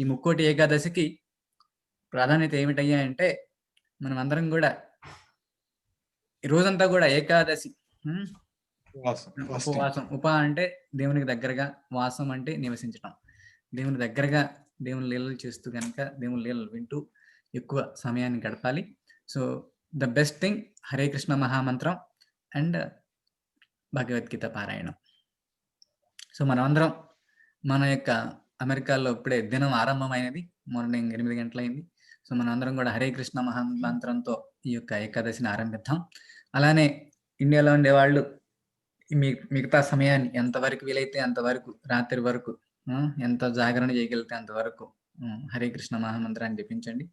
ఈ ముక్కోటి ఏకాదశికి ప్రాధాన్యత ఏమిటయ్యా అంటే, మనం అందరం కూడా ఈ రోజంతా కూడా ఏకాదశి ఉపవాసం. అంటే దేవునికి దగ్గరగా, వాసం అంటే నివసించడం, దేవుని దగ్గరగా దేవుని లీలలు చేస్తూ కనుక దేవుని లీలలు వింటూ ఎక్కువ సమయాన్ని గడపాలి. So the best thing Hare Krishna మహామంత్రం అండ్ భగవద్గీత పారాయణం. సో మనమందరం మన యొక్క అమెరికాలో ఇప్పుడే దినం ఆరంభమైనది, మార్నింగ్ 8 గంటలైంది. సో మనందరం కూడా హరే కృష్ణ మహామంత్రంతో ఈ యొక్క ఏకాదశిని ఆరంభిద్దాం. అలానే ఇండియాలో ఉండే వాళ్ళు మిగతా సమయాన్ని ఎంతవరకు వీలైతే అంతవరకు, రాత్రి వరకు ఎంత జాగరణ చేయగలిగితే అంతవరకు హరే కృష్ణ మహామంత్రాన్ని జపించండి.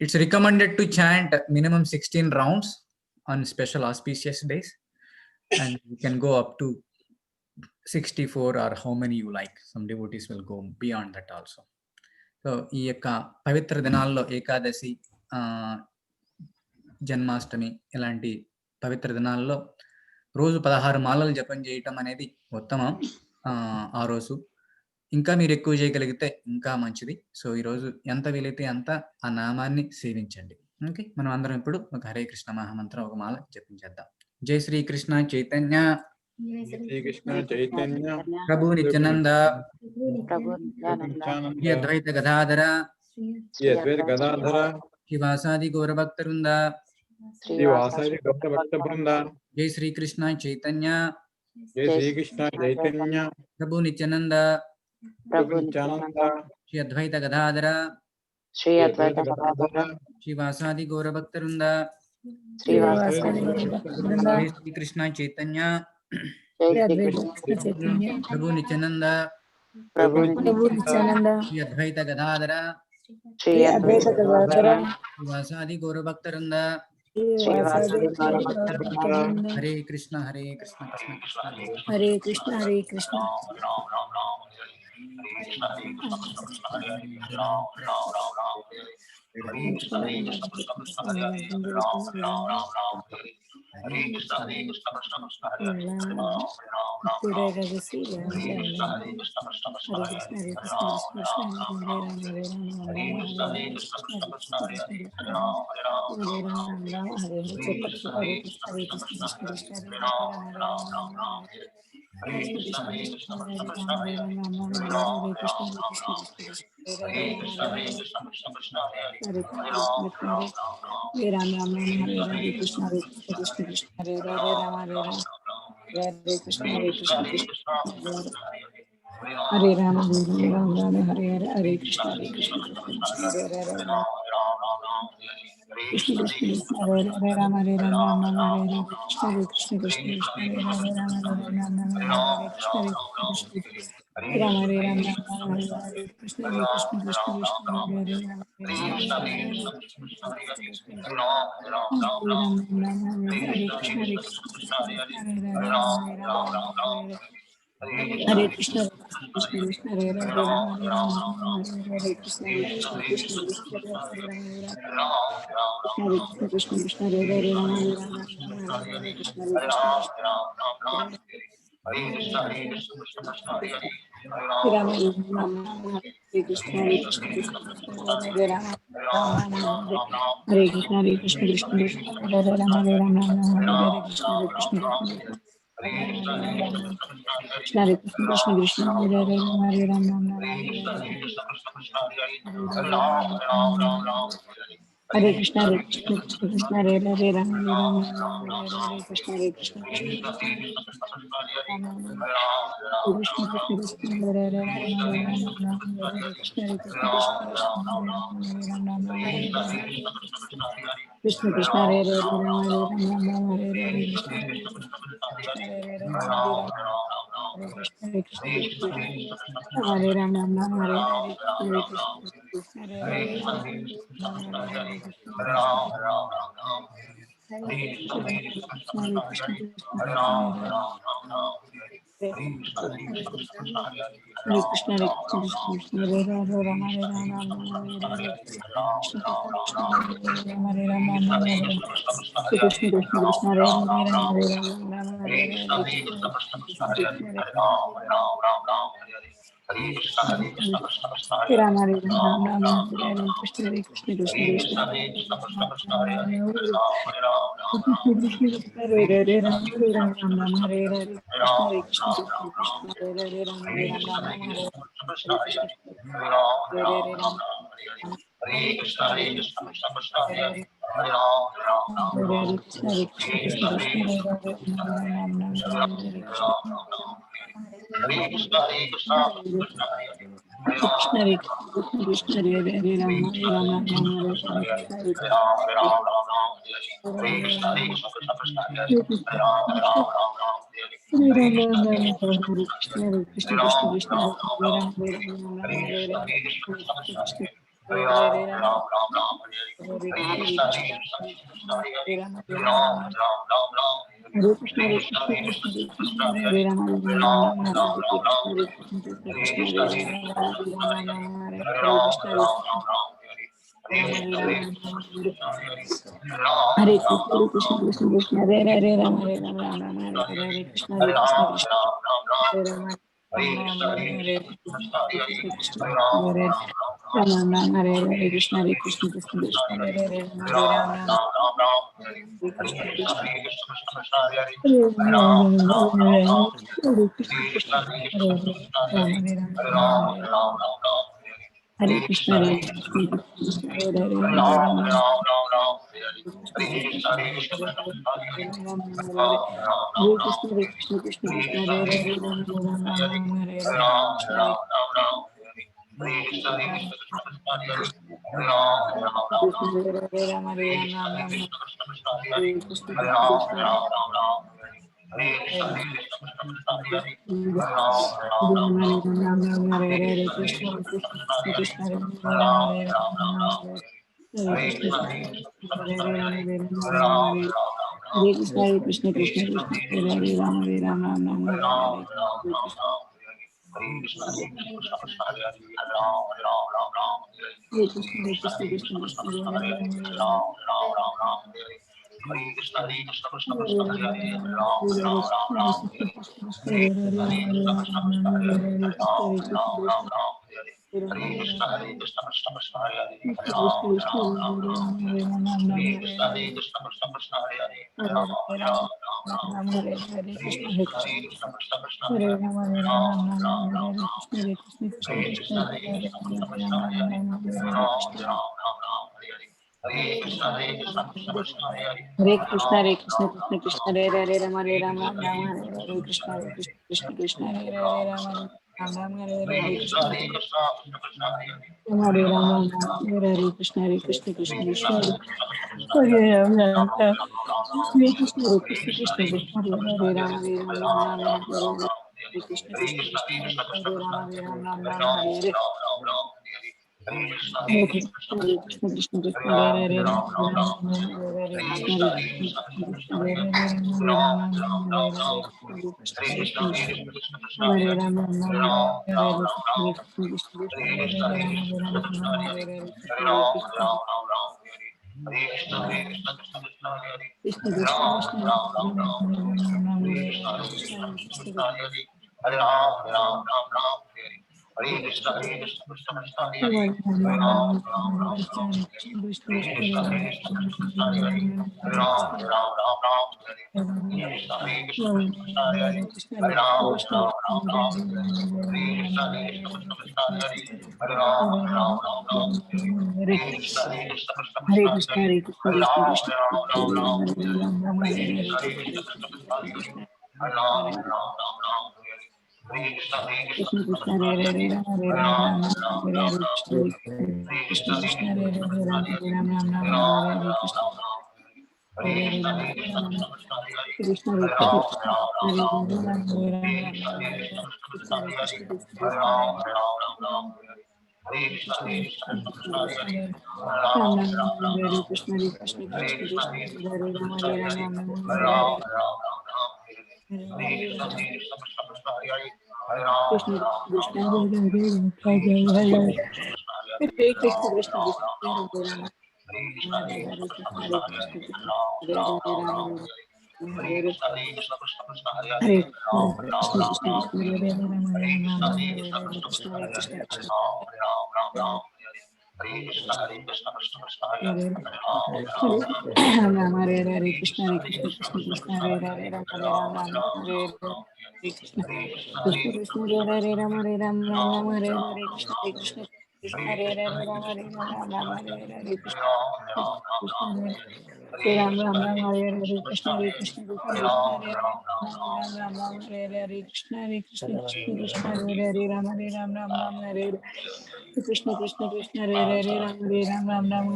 It's recommended to chant minimum 16 rounds on special auspicious days, and you can go up to 64 or how many you like. Some devotees will go beyond that also. So ఈ యొక్క పవిత్ర దినాల్లో ఏకాదశి, జన్మాష్టమి ఇలాంటి పవిత్ర దినాల్లో రోజు 16 మాలలు జపం చేయటం అనేది ఉత్తమం. ఆ రోజు ఇంకా మీరు ఎక్కువ చేయగలిగితే ఇంకా మంచిది. సో ఈరోజు ఎంత వీలైతే అంత ఆ నామాన్ని సేవించండి. ఓకే, మనం అందరం ఇప్పుడు ఒక హరే కృష్ణ మహామంత్రం ఒక మాల జపించేద్దాం. జై శ్రీ కృష్ణ చైతన్య ప్రభు నిత్యానంద శ్రీ అద్వైత గదాధర శ్రీవాసాది గౌరభక్తవృంద జై శ్రీ కృష్ణ చైతన్య ప్రభు నిత్యానంద శ్రీ అద్వైత గదాధర శ్రీవాసాది గౌరభక్తవృంద జై శ్రీ కృష్ణ చైతన్య ప్రభు నిత్యానంద శ్రీ అద్వైత Gadadhara శ్రీవాసాది గౌరభక్తవృంద Hare Krishna Hare Krishna Krishna Krishna Hare Krishna Hare Krishna Hare Rama Hare Hare Hare Krishna Hare Krishna Hare Hare Hare Krishna Krishna Hare Hare Rama Hare Rama Rama Hare Hare Krishna Hare Krishna Krishna Krishna Hare Hare Rama Hare Rama Rama Hare Krishna Hare Krishna Rama Hare Rama Rama Hare Hare Krishna Hare Krishna Krishna Krishna Hare Hare Rama Hare Rama Hare Hare Krishna Hare Krishna Hare Krishna Krishna Krishna Hare Hare Rama Hare Rama Hare Krishna Krishna Krishna Hare Krishna Krishna Hare Hare Rama Hare Rama Hare Krishna Hare Krishna Rama Hare Krishna Hare Krishna Hare Rama Hare Krishna Hare Krishna Krishna Krishna Hare Rama Hare Rama Hare Krishna Hare Krishna Krishna Hare Krishna Krishna Krishna Hare Hare Rama Hare Rama Hare Krishna Hare Krishna Krishna Krishna Hare Hare Hare Rama Hare Rama Rama Rama Hare Hare Krishna Hare Krishna Krishna Krishna Hare Rama Hare Krishna Krishna Krishna Hare Hare Rama Hare Rama Rama Hare Krishna Hare Krishna Krishna Krishna Hare Rama Hare Rama Rama Hare Hare Krishna Krishna Hare Hare Rama Hare Rama Rama Hare Hare Krishna Hare Krishna Hare Hare Rama Hare Rama Hare Krishna Hare Krishna Krishna Hare Rama Rama Hare Hare Krishna Hare Krishna Krishna Hare Hare Rama Hare Hare Krishna Krishna Hare Krishna Krishna Krishna Hare Hare Krishna Hare Krishna Krishna Hare Hare Rama Hare Rama Rama Hare Krishna Krishna Krishna Hare Rama Hare Rama Rama Hare Krishna Krishna Krishna Hare Rama Hare Rama Rama Hare Hare Krishna Krishna Krishna Hare Hare Rama Hare Rama Rama Hare Hare Krishna Hare Krishna Krishna Krishna Hare Rama Krishna Krishna Hare Hare Rama Hare Rama Rama Hare Hare Krishna Hare Krishna Krishna Krishna Hare Hare Rama Hare Rama Rama Hare Hare Krishna Hare Hare Rama Hare Krishna Hare Krishna Hare Hare Hare Krishna Hare Krishna Krishna Krishna Hare Hare Rama Rama Rama Hare Krishna Krishna Hare Krishna Krishna Hare Hare Rama Hare Rama Rama Hare Hare Krishna Hare Hare Rama Rama Hare Krishna Hare Krishna Krishna Krishna Hare Rama Hare Rama Rama Hare Hare Krishna Krishna Hare Hare Rama Hare Krishna Hare Krishna Hare Rama Hare Rama Hare Krishna Hare Krishna Krishna Krishna Hare Rama Hare Rama Hare Krishna Hare Krishna Krishna Hare Rama Hare Rama Hare Krishna Hare Hare Krishna Krishna Krishna Hare Hare Rama Hare Rama Rama Hare Hare Krishna Hare Krishna Krishna Hare Rama Hare Krishna Hare Rama Rama Hare Hare Krishna Hare Krishna Krishna Krishna Hare Hare Rama Hare Rama Hare Krishna Krishna Hare Krishna Krishna Hare Rama Hare Rama Hare Krishna Hare Krishna Krishna Hare Hare Rama Rama Krishna Krishna Hare Krishna Hare Krishna Krishna Krishna Hare Hare Rama Rama Hare Hare Krishna Hare Krishna Hare Hare Rama Hare Rama Hare Krishna Krishna Hare Krishna Krishna Krishna Hare Hare Rama Hare Rama Rama Hare Hare Krishna Hare Krishna Krishna Krishna Krishna Hare Hare Rama Hare Rama Hare Krishna Krishna Krishna Hare Hare Rama Hare Rama Rama Hare Krishna Krishna Krishna Hare Hare Rama Rama Hare Hare Krishna Hare Rama Hare Hare Krishna Krishna Krishna Hare Rama Hare Krishna Krishna Krishna Hare Hare Rama Hare Rama Hare Krishna Krishna Hare Rama Hare Rama Hare Hare Krishna Krishna Krishna Hare Hare Rama Hare Krishna Krishna Hare Hare Rama Hare Krishna Krishna Hare Rama Hare Krishna Krishna Hare Hare Rama Hare Krishna Krishna Krishna Hare Krishna, Hare Krishna, Krishna Krishna, Hare Hare Hare, Rama, Hare Hare Ram, Rama, Ram Hare Ram, Krishna, Hare Krishna Hare, Krishna, Krishna, Hare Hare Rama, Krishna, Krishna Krishna, Hare Hare Hare, Rama, Hare Hare Ram, Krishna, Hare Ram, Ram Ram, Hare Hare, Hare Rama, Hare Krishna, Hare Krishna, Hare Krishna Krishna, Hare Hare, Krishna, Hare Ram, Krishna Ram Krishna, Ram, Ram Hare Hare Hare, Hare Krishna, Hare Krishna, Krishna Krishna, Hare Hare, Hare Rama, Ram, Hare Ram Rama, Ram, Ram Hare Hare, Hare Hare Krishna, Hare Krishna, Krishna Hare Krishna, Hare Krishna, Hare, Hare Krishna, Hare Krishna Ram, Krishna, Hare Ram, Ram Hare Ram, Rama, Hare Hare Hare, Rama, Hare Hare Krishna, Hare Krishna, Krishna, Krishna Krishna, Hare Hare, Krishna Hare Ram, Ram Ram, Ram Hare Hare, Hare Krishna, Hare Krishna, Krishna Krishna Krishna, Krishna, Hare Hare Hare, Rama, Hare Hare Rama, Ram, Rama Ram Hare Ram, Hare Ram Krishna, Hare Hare, Hare Krishna Krishna, Hare Krishna, Krishna, Hare Krishna Hare Krishna, Rama, Hare Hare Hare, Rama, Rama Hare Rama Ram, Hare Ram Krishna, Ram, Ram Hare Hare, Hare Hare Krishna, Rama, Hare Krishna, Rama Krishna Krishna, Hare Hare, Krishna Hare Krishna, Ram, Krishna Ram Ram, Hare Ram Rama, Hare Hare, Hare Hare Rama, Krishna, Rama Hare Hare Krishna, Krishna Krishna, Krishna Hare Hare, Krishna Hare Krishna Ram, Hare Ram Ram, Ram Hare Hare, Hare Krishna, Krishna Hare Krishna, Krishna Krishna Krishna, Hare Krishna Hare, Hare Hare Ram Ram, Ram Ram Ram Ram, Hare Ram Krishna Hare Hare Hare, Krishna Hare Krishna Krishna, Krishna Hare Krishna Krishna, Hare Krishna Ram Krishna, Hare Hare Ram Hare, Ram Ram Hare Hare Ram, Hare Ram Ram, Ram Hare Hare, Hare Hare Krishna, Ram Hare Krishna, Krishna Krishna, Hare Hare, Hare Ram, Krishna Ram Ram, Krishna Ram Hare Hare Hare, Hare Hare Krishna, Hare Hare Krishna, Krishna Krishna, Hare Hare, Hare Hare Krishna Ram, Krishna Ram Krishna Ram, Ram Hare Hare Rama Hare, Hare Krishna, Hare Hare Hare Krishna, Krishna Krishna Krishna, Hare Hare Hare, Krishna Hare Krishna Ram, Hare Ram Hare Ram, Rama Ram Hare Hare Hare, Hare Hare Krishna, Hare Krishna, Krishna Krishna, Hare Hare, Hare Hare Ram, Ram Krishna Ram, Krishna Ram Krishna Hare Hare Hare, Rama Hare Hare Krishna, Rama Hare Krishna, Hare Krishna Krishna Krishna, Hare Hare Hare, Krishna Hare Krishna Ram, Ram Ram, Ram Hare Hare, Hare Krishna, Hare Krishna, Krishna Krishna, Hare Hare, Hare Hare Ram, Ram Hare Ram, Hare Hare, Rama Hare Hare Hare Krishna, Krishna Hare Krishna Krishna, Krishna Krishna Krishna Krishna, Hare Hare Hare, Hare Rama Hare Hare Ram, Rama Ram Hare Ram, Hare Ram Hare Hare, Krishna Hare Krishna, Hare Krishna Krishna, Krishna Krishna Hare Krishna, Rama Hare Hare Hare, Ram Hare Ram Ram, Ram Hare Ram Hare Ram, Krishna Ram Hare Krishna Hare, Krishna Hare Hare Krishna, Hare Hare Rama Krishna, Hare Krishna Ram Krishna, Ram Hare Hare Hare, Hare Hare Krishna Ram, Ram Ram, Krishna Ram Hare Hare Hare, Hare Hare Ram Krishna, Ram Ram Hare Hare Krishna, Hare Krishna Krishna Krishna, Hare Hare Hare, Krishna Hare Krishna Ram, Krishna Ram Ram, Hare Ram Ram Hare Ram Hare, Ram Hare Hare Krishna Hare Krishna Hare Krishna Krishna Krishna, Hare Hare Ram Hare Ram Ram Ram Hare Hare Krishna Krishna Krishna Hare Hare Ram Hare Ram Ram Ram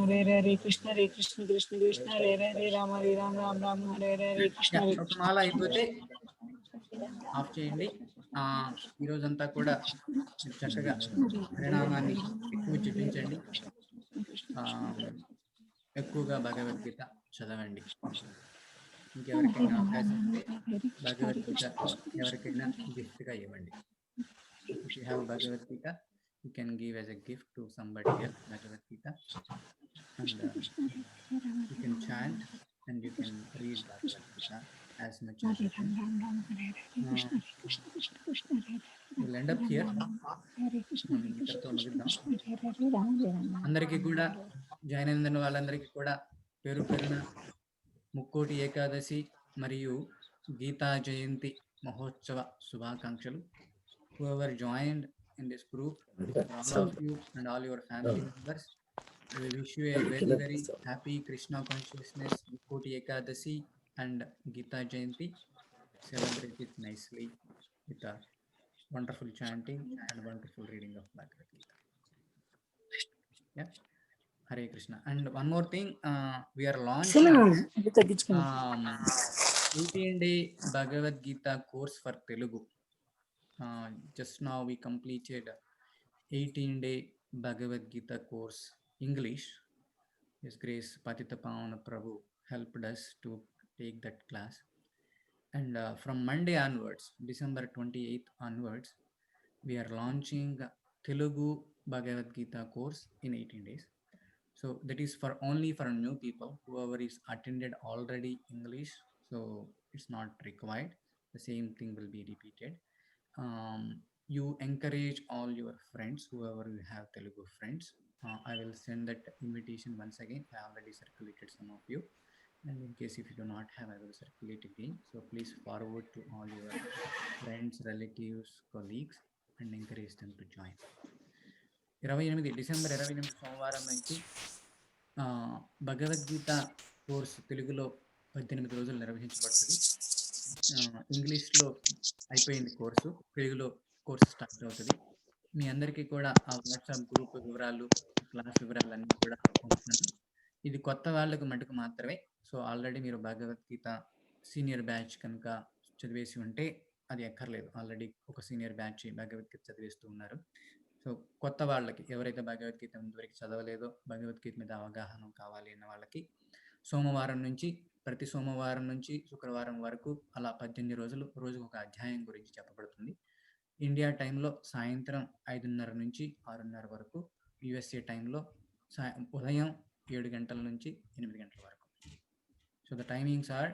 Hare Hare Krishna Hare Krishna Krishna Krishna Hare Hare Ram Hare Ram Ram Ram Hare Hare Krishna yeah Hare ఒక Krishna మాల అయిపోతే ఆఫ్ చేయండి. ఈ రోజంతా కూడా మీరు చక్కగా హరినామాన్ని ఎక్కువ జపించండి. ఆ, ఎక్కువగా భగవద్గీత చదవండి. ఇంకెవరికైనా అవకాశం ఉంటే భగవద్గీత ఎవరికైనా గిఫ్ట్గా ఇవ్వండి. If you have Bhagavad Gita you can give as a gift to somebody else Bhagavad Gita and you can chant and you can read Bhagavad Gita as much as you can. We'll end up here. మనం ఇక్కడితో ముగిద్దాం. అందరికీ కూడా జైనందన వాళ్ళందరికీ కూడా పేరు పేరున ముక్కోటి ఏకాదశి మరియు గీతా జయంతి మహోత్సవ శుభాకాంక్షలు. Whoever joined in this group, for all of you and all your family members, we wish you a very, very happy Krishna consciousness Mukkoti Ekadasi and Gita Jayanti. Celebrate it nicely with a wonderful chanting and wonderful reading of Bhagavad Gita. Yeah, Hare Krishna. And one more thing, we are launching 18-day Bhagavad Gita course for Telugu. Just now we completed 18-day Bhagavad Gita course English. His Grace Patita Pavana Prabhu helped us to take that class. And from Monday onwards, December 28th onwards, we are launching Telugu Bhagavad Gita course in 18 days. So that is for only for new people. Whoever is attended already English, so it's not required. The same thing will be repeated. You encourage all your friends, whoever you have Telugu friends. I will send that invitation once again. I already circulated some of you, and in case if you do not have, I will circulate again. So please forward to all your friends, relatives, colleagues, and encourage them to join. 28 December 28 సోమవారం నుంచి భగవద్గీత కోర్స్ తెలుగులో 18 రోజులు నిర్వహించబడుతుంది. ఇంగ్లీష్లో అయిపోయింది కోర్సు, తెలుగులో కోర్సు స్టార్ట్ అవుతుంది. మీ అందరికీ కూడా ఆ వాట్సాప్ గ్రూప్ వివరాలు, క్లాస్ వివరాలు అన్నీ కూడా పంపుతాను. ఇది కొత్త వాళ్ళకు మటుకు మాత్రమే. సో ఆల్రెడీ మీరు భగవద్గీత సీనియర్ బ్యాచ్ కనుక చదివేసి ఉంటే అది ఎక్కర్లేదు. ఆల్రెడీ ఒక సీనియర్ బ్యాచ్ భగవద్గీత చదివేస్తూ ఉన్నారు. సో కొత్త వాళ్ళకి ఎవరైతే భగవద్గీత ముందువరకు చదవలేదో, భగవద్గీత మీద అవగాహన కావాలి అన్న వాళ్ళకి సోమవారం నుంచి ప్రతి సోమవారం నుంచి శుక్రవారం వరకు అలా 18 రోజులు రోజుకు ఒక అధ్యాయం గురించి చెప్పబడుతుంది. ఇండియా టైంలో సాయంత్రం 5:30 నుంచి 6:30 వరకు, యుఎస్ఏ టైంలో ఉదయం 7 గంటల నుంచి 8 గంటల వరకు. So the timings are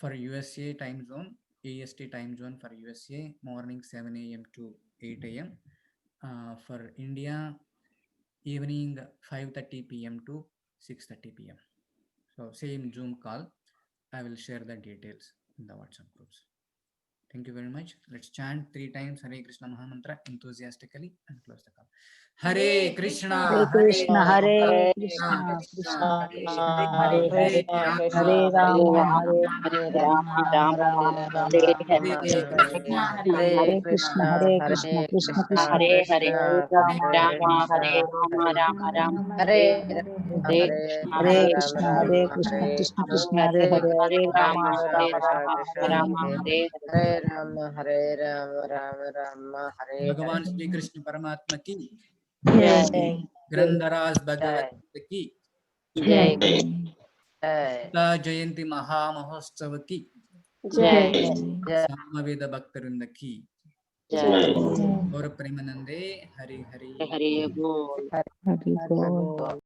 for USA time zone, AST time zone for USA, morning 7 AM to 8 a.m. For India, evening 5:30 p.m. to 6:30 p.m. So same Zoom call. I will share the details in the WhatsApp groups. Thank you very much. Let's chant 3 times Hare Krishna Mahamantra enthusiastically and close the call. Hare Krishna, Hare Krishna, Hare Krishna, Krishna Krishna, Hare Hare, Hare Rama, Hare Rama, Rama Rama, Hare Krishna, Hare Krishna, Krishna Krishna, Hare Rama, Hare Rama, Hare Krishna, Hare Krishna, Krishna Krishna, Hare Hare, Hare Rama, Rama Hare Hare Rama, Hare Rama, Rama Rama, Hare भगवान श्री कृष्ण परमात्मा की, Jai. ग्रंथराज भगवत की, Jai. गीता जयंती महामहोत्सव की, Jai. सामवेद भक्तवृंद की, Jai. और प्रेमानंदे Hari Hari Hare Bol. Hari Bol.